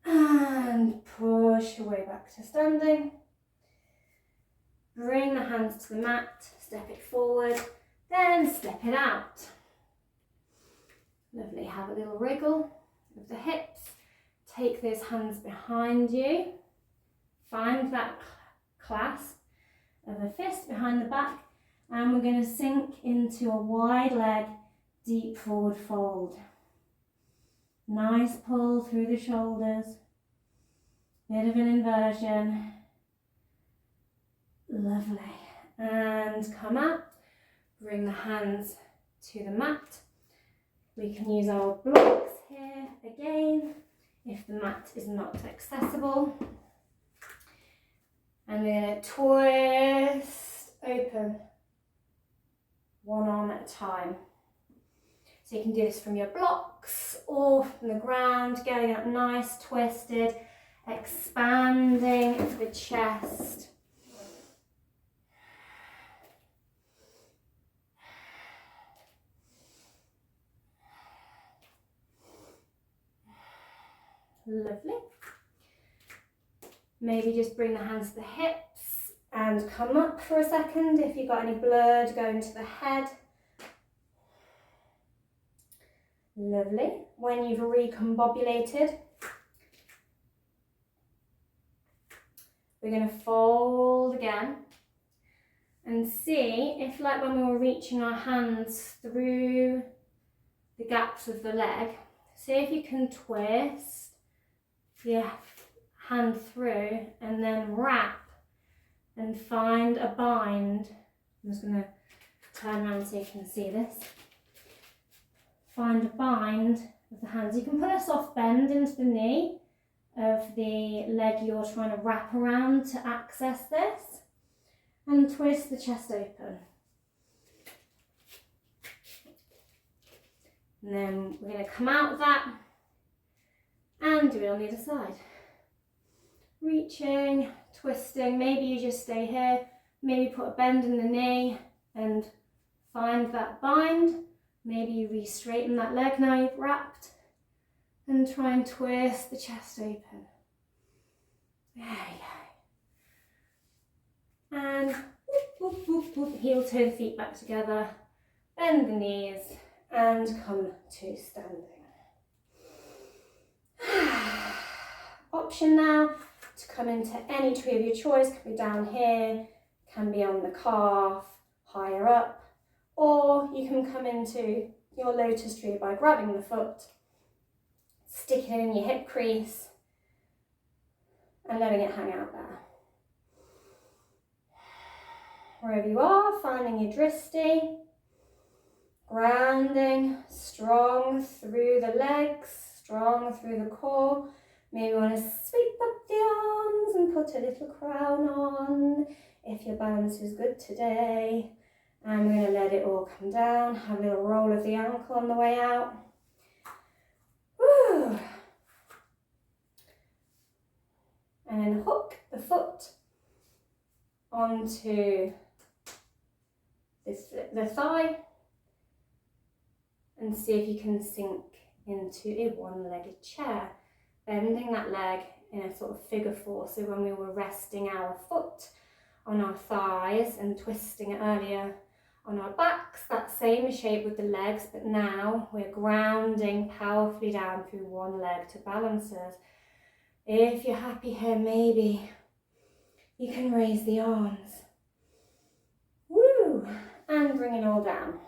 And push your way back to standing. Bring the hands to the mat, step it forward, then step it out. Lovely, have a little wriggle of the hips. Take those hands behind you. Find that clasp of a fist behind the back. And we're going to sink into a wide leg, deep forward fold. Nice pull through the shoulders. Bit of an inversion. Lovely. And come up. Bring the hands to the mat. We can use our blocks here again if the mat is not accessible. And we're going to twist open one arm at a time. So you can do this from your blocks or from the ground, getting up nice, twisted. expanding the chest. Lovely. Maybe just bring the hands to the hips and come up for a second. If you've got any blood, go into the head. Lovely. When you've recombobulated, we're going to fold again and see if, like when we were reaching our hands through the gaps of the leg, see if you can twist your hand through and then wrap and find a bind. I'm just going to turn around so you can see this. Find a bind of the hands. You can put a soft bend into the knee of the leg you're trying to wrap around to access this, and twist the chest open. And then we're going to come out of that and do it on the other side. Reaching, twisting, maybe you just stay here, maybe put a bend in the knee and find that bind. Maybe you re-straighten that leg now you've wrapped and try and twist the chest open. There you go. And whoop, whoop, whoop, whoop. Heel toe feet back together, bend the knees and come to standing. Option now to come into any tree of your choice. Can be down here, can be on the calf, higher up, or you can come into your lotus tree by grabbing the foot, sticking it in your hip crease and letting it hang out there. Wherever you are, finding your dristi, grounding, strong through the legs, strong through the core. Maybe you want to sweep up the arms and put a little crown on if your balance is good today. And we're going to let it all come down. Have a little roll of the ankle on the way out. Woo. And then hook the foot onto the thigh and see if you can sink into a one-legged chair. Bending that leg in a sort of figure four. So when we were resting our foot on our thighs and twisting it earlier on our backs, that same shape with the legs, but now we're grounding powerfully down through one leg to balance us. If you're happy here, maybe you can raise the arms. Woo! And bring it all down.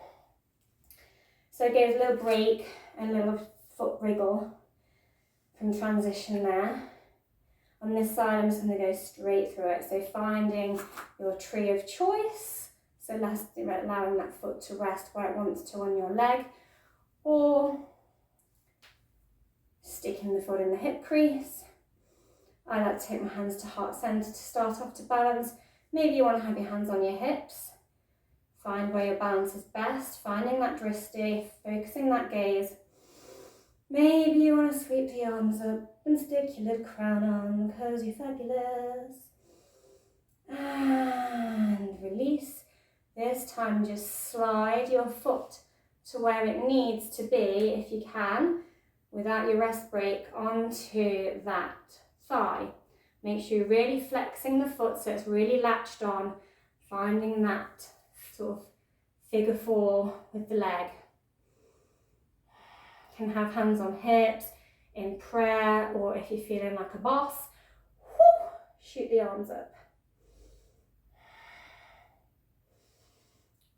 So give a little break, a little foot wriggle from transition there. On this side, I'm just going to go straight through it. So finding your tree of choice. So allowing that foot to rest where it wants to on your leg, or sticking the foot in the hip crease. I like to take my hands to heart center to start off to balance. Maybe you want to have your hands on your hips. Find where your balance is best, finding that dristi, focusing that gaze. Maybe you want to sweep the arms up and stick your little crown on because you're fabulous. And release. This time just slide your foot to where it needs to be, if you can, without your rest break, onto that thigh. Make sure you're really flexing the foot so it's really latched on, finding that sort of figure four with the leg. You can have hands on hips in prayer, or if you're feeling like a boss, whoo, shoot the arms up.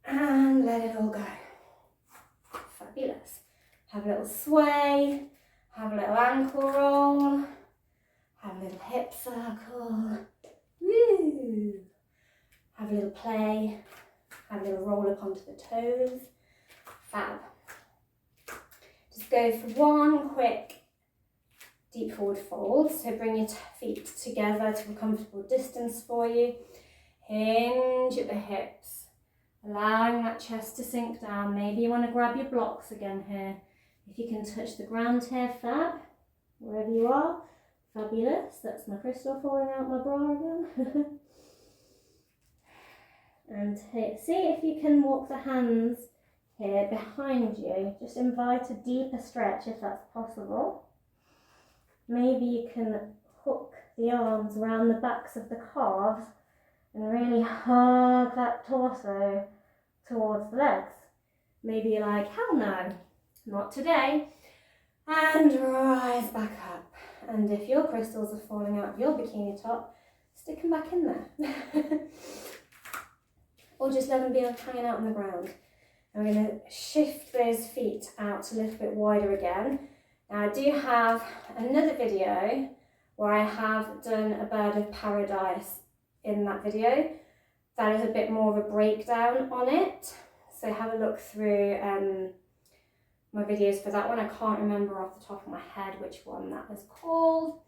And let it all go. Fabulous. Have a little sway, have a little ankle roll, have a little hip circle. Woo! Have a little play, have a little roll up onto the toes. Fab. Just go for one quick deep forward fold. So bring your feet together to a comfortable distance for you. Hinge at the hips. Allowing that chest to sink down. Maybe you want to grab your blocks again here. If you can touch the ground here, fab. Wherever you are, Fabulous. That's my crystal falling out my bra again. And see if you can walk the hands here behind you. Just invite a deeper stretch if that's possible. Maybe you can hook the arms around the backs of the calves and really hug that torso towards the legs. Maybe you're like, hell no, not today. And rise back up. And if your crystals are falling out of your bikini top, stick them back in there. Or just let them be hanging out on the ground. And we're going to shift those feet out a little bit wider again. Now I do have another video where I have done a bird of paradise in that video. That is a bit more of a breakdown on it. So have a look through my videos for that one. I can't remember off the top of my head which one that was called.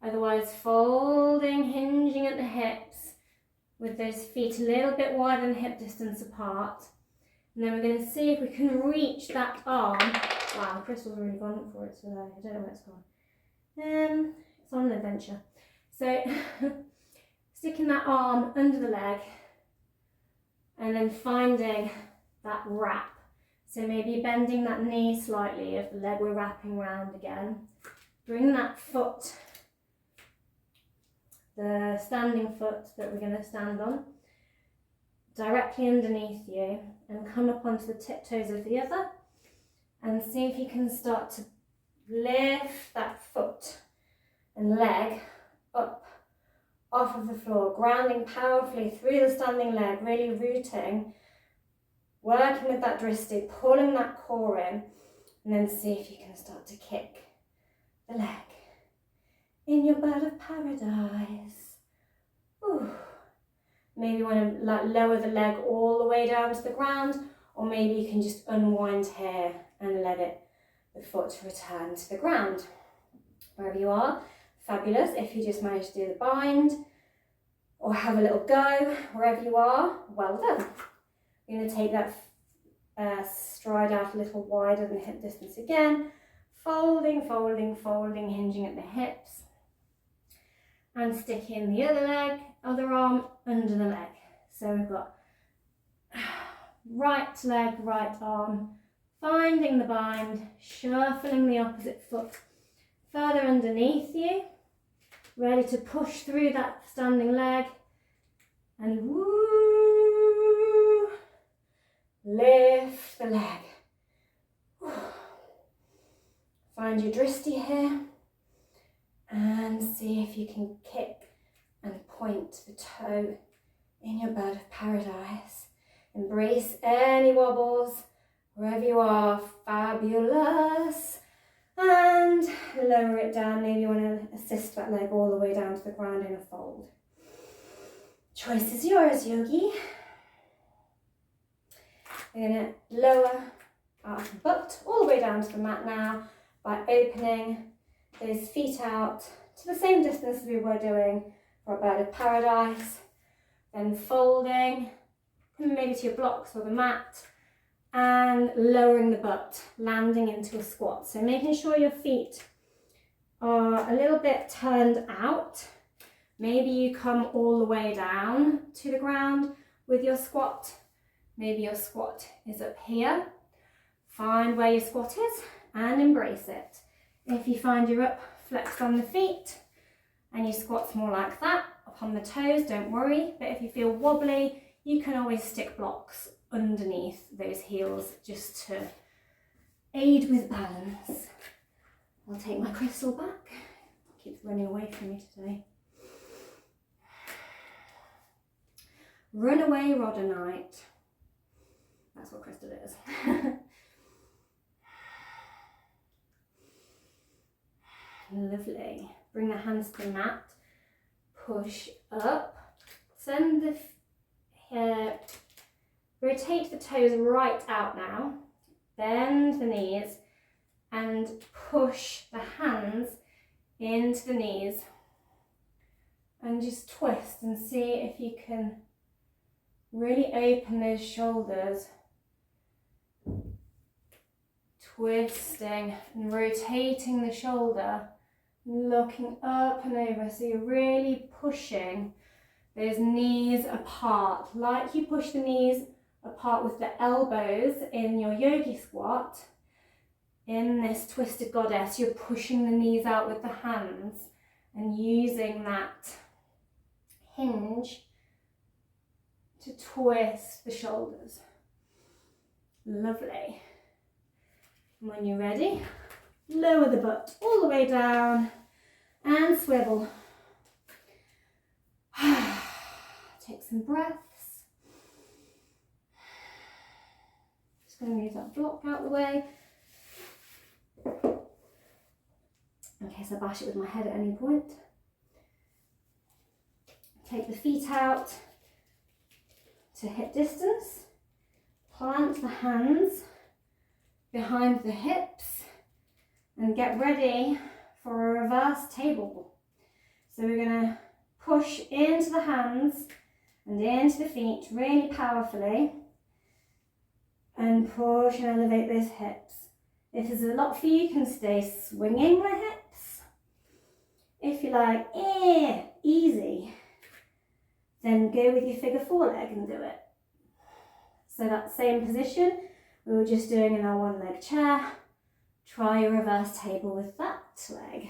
Otherwise, folding, hinging at the hips with those feet a little bit wider than hip distance apart. And then we're going to see if we can reach that arm. Wow, the crystal's really gone for it today. I don't know where it's gone. It's on an adventure. So sticking that arm under the leg and then finding that wrap. So maybe bending that knee slightly if the leg we're wrapping round again. Bring that foot, the standing foot that we're going to stand on, directly underneath you and come up onto the tiptoes of the other and see if you can start to lift that foot and leg up off of the floor, grounding powerfully through the standing leg, really rooting, working with that drishti, pulling that core in, and then see if you can start to kick the leg in your bird of paradise. Ooh. Maybe you want to lower the leg all the way down to the ground, or maybe you can just unwind here and let the foot return to the ground. Wherever you are, fabulous. If you just managed to do the bind or have a little go, wherever you are, well done. We're going to take that stride out a little wider than hip distance again. Folding, folding, folding, hinging at the hips. And sticking the other arm under the leg. So we've got right leg, right arm, finding the bind, shuffling the opposite foot further underneath you, ready to push through that standing leg, and woo, lift the leg. Find your drishti here and see if you can kick and point the toe in your bird of paradise. Embrace any wobbles wherever you are. Fabulous. And lower it down. Maybe you want to assist that leg all the way down to the ground in a fold. Choice is yours, yogi. We're going to lower our butt all the way down to the mat now by opening those feet out to the same distance as we were doing for a bird of paradise. Then folding, maybe to your blocks or the mat, and lowering the butt, landing into a squat. So making sure your feet are a little bit turned out. Maybe you come all the way down to the ground with your squat. Maybe your squat is up here. Find where your squat is and embrace it. If you find you're up, flexed on the feet, and your squat's more like that, up on the toes, don't worry. But if you feel wobbly, you can always stick blocks underneath those heels just to aid with balance. I'll take my crystal back. It keeps running away from me today. Runaway rhodonite. That's what crystal is. Lovely. Bring the hands to the mat. Push up. Send the rotate the toes right out now. Bend the knees and push the hands into the knees. And just twist and see if you can really open those shoulders. Twisting and rotating the shoulder looking up and over. So you're really pushing those knees apart, like you push the knees apart with the elbows in your yogi squat. In this twisted goddess, you're pushing the knees out with the hands and using that hinge to twist the shoulders. Lovely. And when you're ready, lower the butt all the way down and swivel. Take some breaths. Just going to move that block out the way. In case I bash it with my head at any point. Take the feet out to hip distance. Plant the hands behind the hips and get ready for a reverse table. So we're going to push into the hands and into the feet really powerfully and push and elevate those hips. If there's a lot for you, you can stay swinging the hips. If you're like, easy, then go with your figure 4 leg and do it. So that same position we were just doing in our one leg chair, try a reverse table with that leg.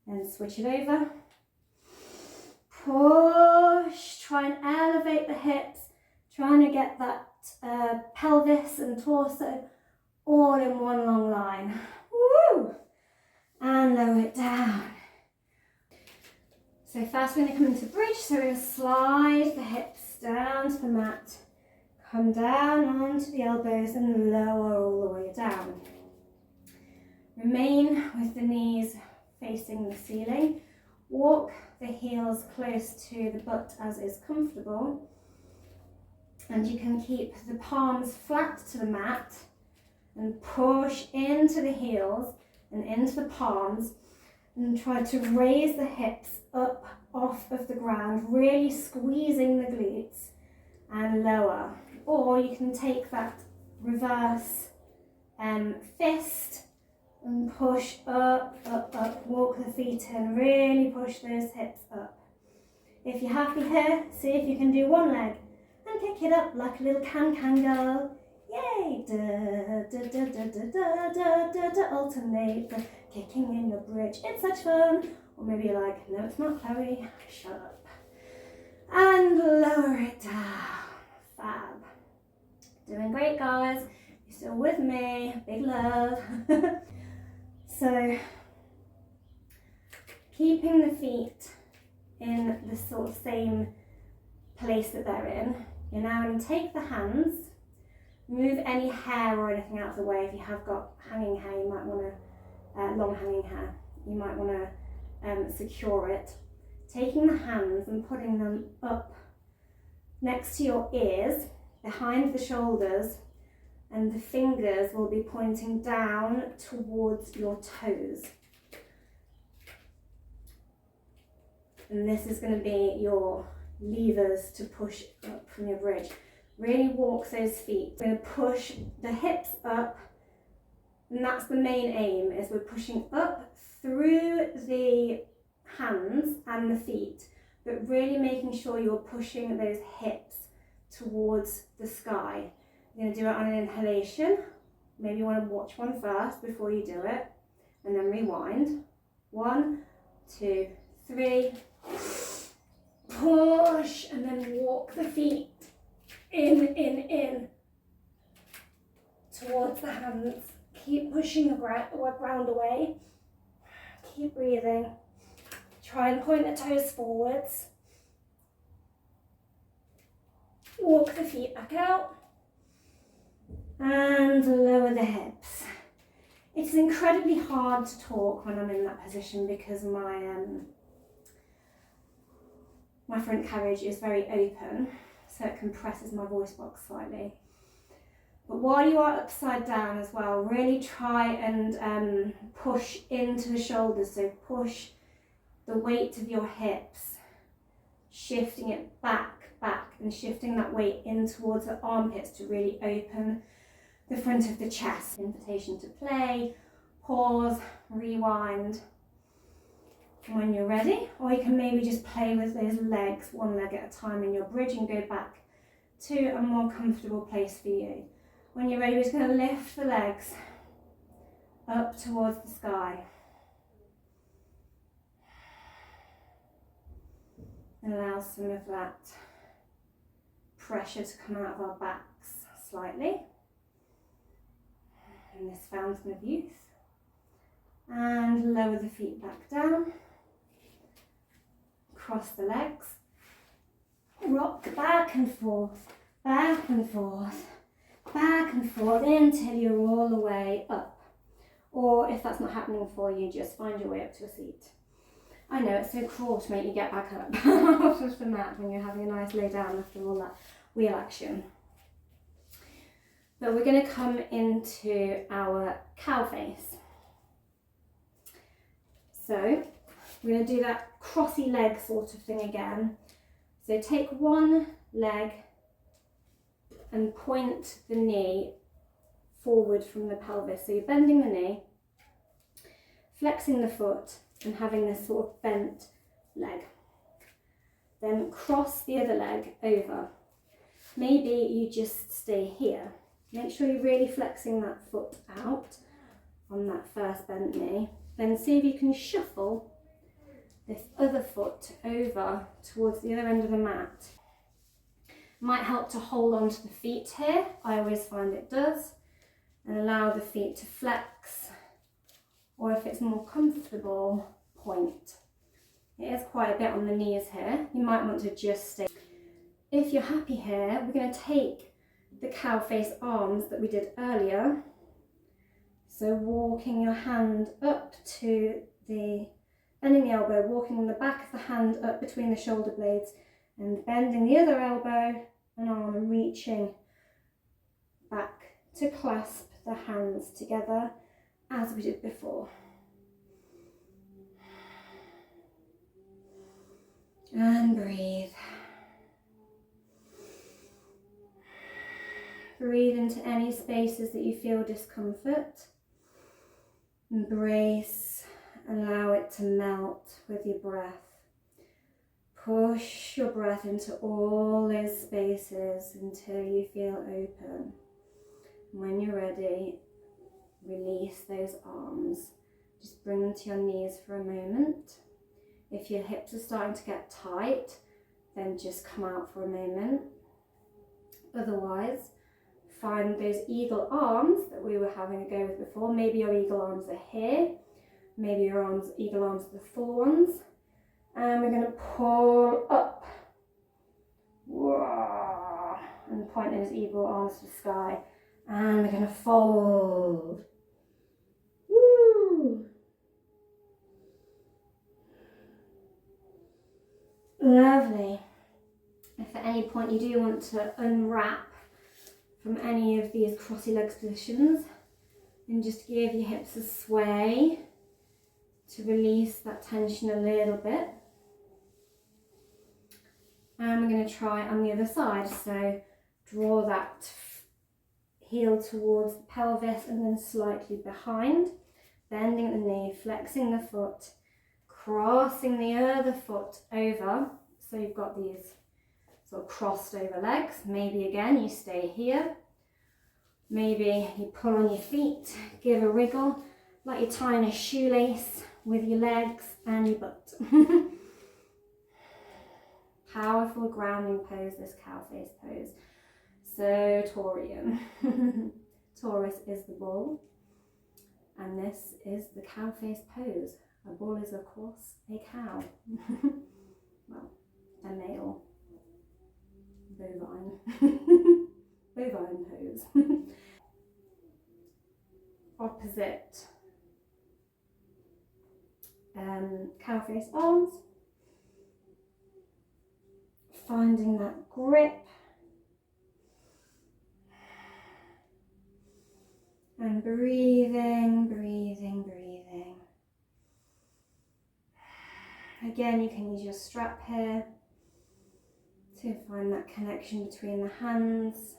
And switch it over. Push, try and elevate the hips, trying to get that pelvis and torso all in one long line. Woo! And lower it down. So first we're going to come into bridge, so we're going to slide the hips down to the mat, come down onto the elbows and lower all the way down. Remain with the knees facing the ceiling. Walk the heels close to the butt as is comfortable. And you can keep the palms flat to the mat and push into the heels and into the palms and try to raise the hips up off of the ground, really squeezing the glutes and lower. Or you can take that reverse fist and push up, up, up, walk the feet in, really push those hips up. If you're happy here, see if you can do one leg and kick it up like a little can girl. Yay! Da, da, da, da, da, da, da, da, da, alternate the kicking in your bridge. It's such fun. Or maybe you're like, no, it's not, Chloe. Shut up. And lower it down. Fab. Doing great, guys. You're still with me. Big love. So, keeping the feet in the sort of same place that they're in, you're now going to take the hands, move any hair or anything out of the way. If you have got hanging hair, you might want to, long hanging hair, you might want to secure it. Taking the hands and putting them up next to your ears, behind the shoulders, and the fingers will be pointing down towards your toes. And this is going to be your levers to push up from your bridge. Really walk those feet. We're going to push the hips up, and that's the main aim, is we're pushing up through the hands and the feet, but really making sure you're pushing those hips towards the sky. You're going to do it on an inhalation. Maybe you want to watch one first before you do it, and then rewind. 1, 2, 3. Push, and then walk the feet in towards the hands. Keep pushing the ground away. Keep breathing. Try and point the toes forwards. Walk the feet back out and lower the hips. It's incredibly hard to talk when I'm in that position because my front carriage is very open, so it compresses my voice box slightly. But while you are upside down as well, really try and push into the shoulders. So push the weight of your hips, shifting it back, and shifting that weight in towards the armpits to really open the front of the chest. Invitation to play. pause, rewind when you're ready, or you can maybe just play with those legs, one leg at a time in your bridge, and go back to a more comfortable place for you. When you're ready, we're just going to lift the legs up towards the sky. And allow some of that pressure to come out of our backs slightly. In this fountain of youth. And lower the feet back down. Cross the legs. Rock back and forth, back and forth, back and forth until you're all the way up. Or if that's not happening for you, just find your way up to a seat. I know, it's so cruel to make you get back up off of the mat when you're having a nice lay down after all that wheel action. But we're going to come into our cow face. So we're going to do that crossy leg sort of thing again. So take one leg and point the knee forward from the pelvis. So you're bending the knee, flexing the foot, and having this sort of bent leg. Then cross the other leg over. Maybe you just stay here. Make sure you're really flexing that foot out on that first bent knee. Then see if you can shuffle this other foot over towards the other end of the mat. Might help to hold on to the feet here. I always find it does. And allow the feet to flex. Or if it's more comfortable, point. It is quite a bit on the knees here. You might want to just stay. If you're happy here, we're going to take the cow face arms that we did earlier. So walking your hand up to bending the elbow, walking the back of the hand up between the shoulder blades and bending the other elbow and arm and reaching back to clasp the hands together as we did before. And breathe. Breathe into any spaces that you feel discomfort. Embrace, allow it to melt with your breath. Push your breath into all those spaces until you feel open. When you're ready, release those arms. Just bring them to your knees for a moment. If your hips are starting to get tight, then just come out for a moment. Otherwise, find those eagle arms that we were having a go with before. Maybe your eagle arms are here. Maybe your eagle arms are the full ones. And we're going to pull up. Whoa, and point those eagle arms to the sky. And we're going to fold. Woo! Lovely. If at any point you do want to unwrap from any of these crossy legs positions, and just give your hips a sway to release that tension a little bit. And we're going to try on the other side. So draw that heel towards the pelvis and then slightly behind, bending the knee, flexing the foot, crossing the other foot over. So you've got these sort of crossed over legs. Maybe again you stay here. Maybe you pull on your feet, give a wriggle, like you're tying a shoelace with your legs and your butt. Powerful grounding pose, this cow face pose. So Taurian. Taurus is the bull, and this is the cow face pose. A bull is, of course, a cow. Well, a male bovine. Bovine pose. Opposite cow face arms. Finding that grip. And breathing, breathing, breathing. Again, you can use your strap here to find that connection between the hands.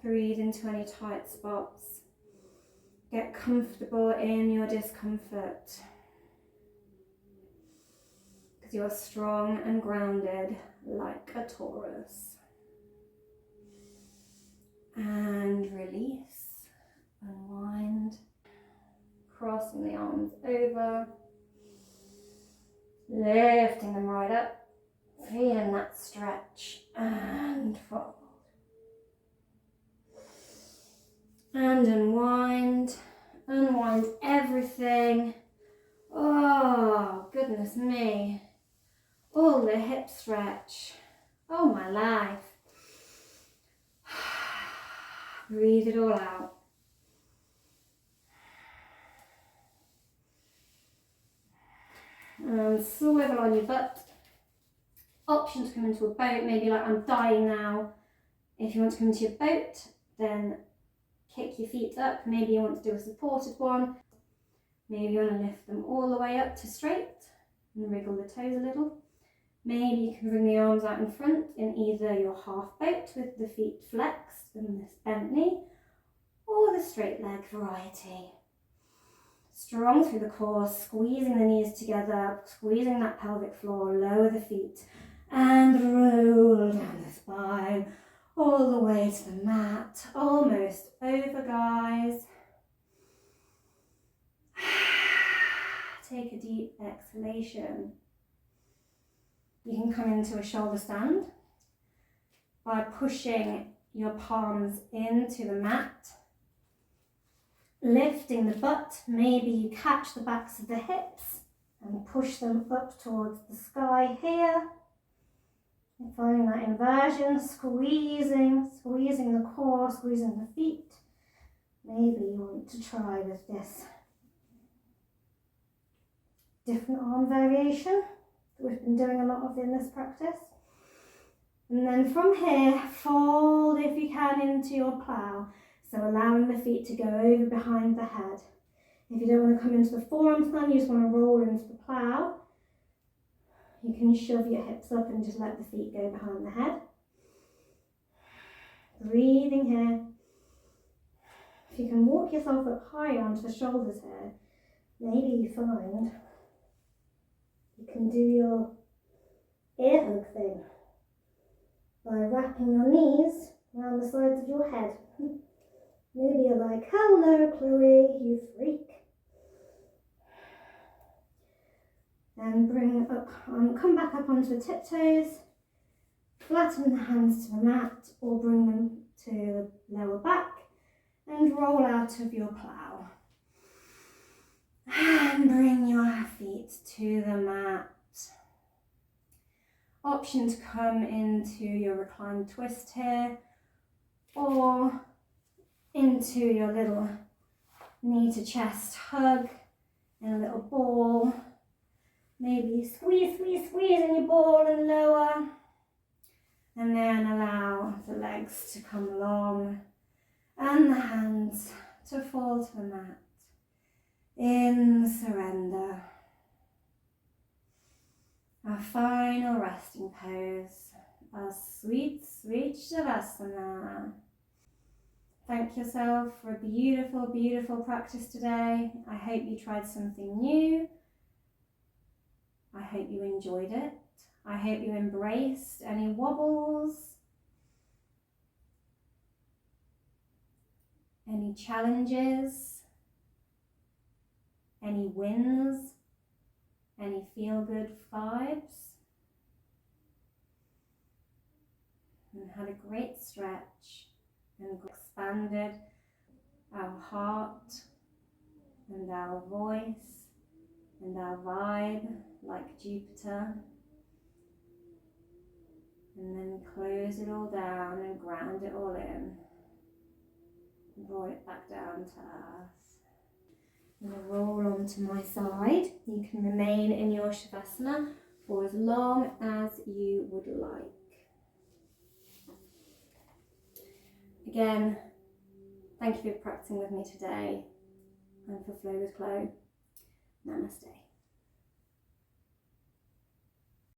Breathe into any tight spots Get comfortable in your discomfort, because you are strong and grounded like a Taurus. And release, unwind, crossing the arms over, lifting them right up, feeling that stretch, and fold. And unwind everything. Oh, goodness me. All the hip stretch. Oh, my life. Breathe it all out. And swivel on your butt. Option to come into a boat, maybe like I'm dying now. If you want to come into your boat, then kick your feet up. Maybe you want to do a supported one. Maybe you want to lift them all the way up to straight and wriggle the toes a little. Maybe you can bring the arms out in front in either your half boat with the feet flexed and this bent knee, or the straight leg variety. Strong through the core, squeezing the knees together, squeezing that pelvic floor, lower the feet and roll down the spine all the way to the mat, almost over, guys. Take a deep exhalation. You can come into a shoulder stand by pushing your palms into the mat, lifting the butt. Maybe you catch the backs of the hips and push them up towards the sky here. And following that inversion, squeezing the core, squeezing the feet. Maybe you want to try with this different arm variation that we've been doing a lot of in this practice. And then from here, fold if you can into your plough. So allowing the feet to go over behind the head. If you don't want to come into the forearm plant, you just want to roll into the plough. You can shove your hips up and just let the feet go behind the head. Breathing here. If you can walk yourself up higher onto the shoulders here, maybe you find you can do your ear hug thing by wrapping your knees around the sides of your head. Maybe you're like, hello Chloe, you freak. And come back up onto the tiptoes, flatten the hands to the mat or bring them to the lower back and roll out of your plough. And bring your feet to the mat. Option to come into your reclined twist here or into your little knee to chest hug in a little ball. Maybe squeeze in your ball and lower. And then allow the legs to come long and the hands to fall to the mat in surrender. Our final resting pose, our sweet, sweet Shavassana. Thank yourself for a beautiful, beautiful practice today. I hope you tried something new. I hope you enjoyed it. I hope you embraced any wobbles, any challenges, any wins, any feel-good vibes, and had a great stretch and expanded our heart and our voice and our vibe like Jupiter, and then close it all down and ground it all in and brought it back down to earth. I'm going to roll onto my side. You can remain in your Shavasana for as long as you would like. Again, thank you for practicing with me today and for Flow with Chloe. Namaste.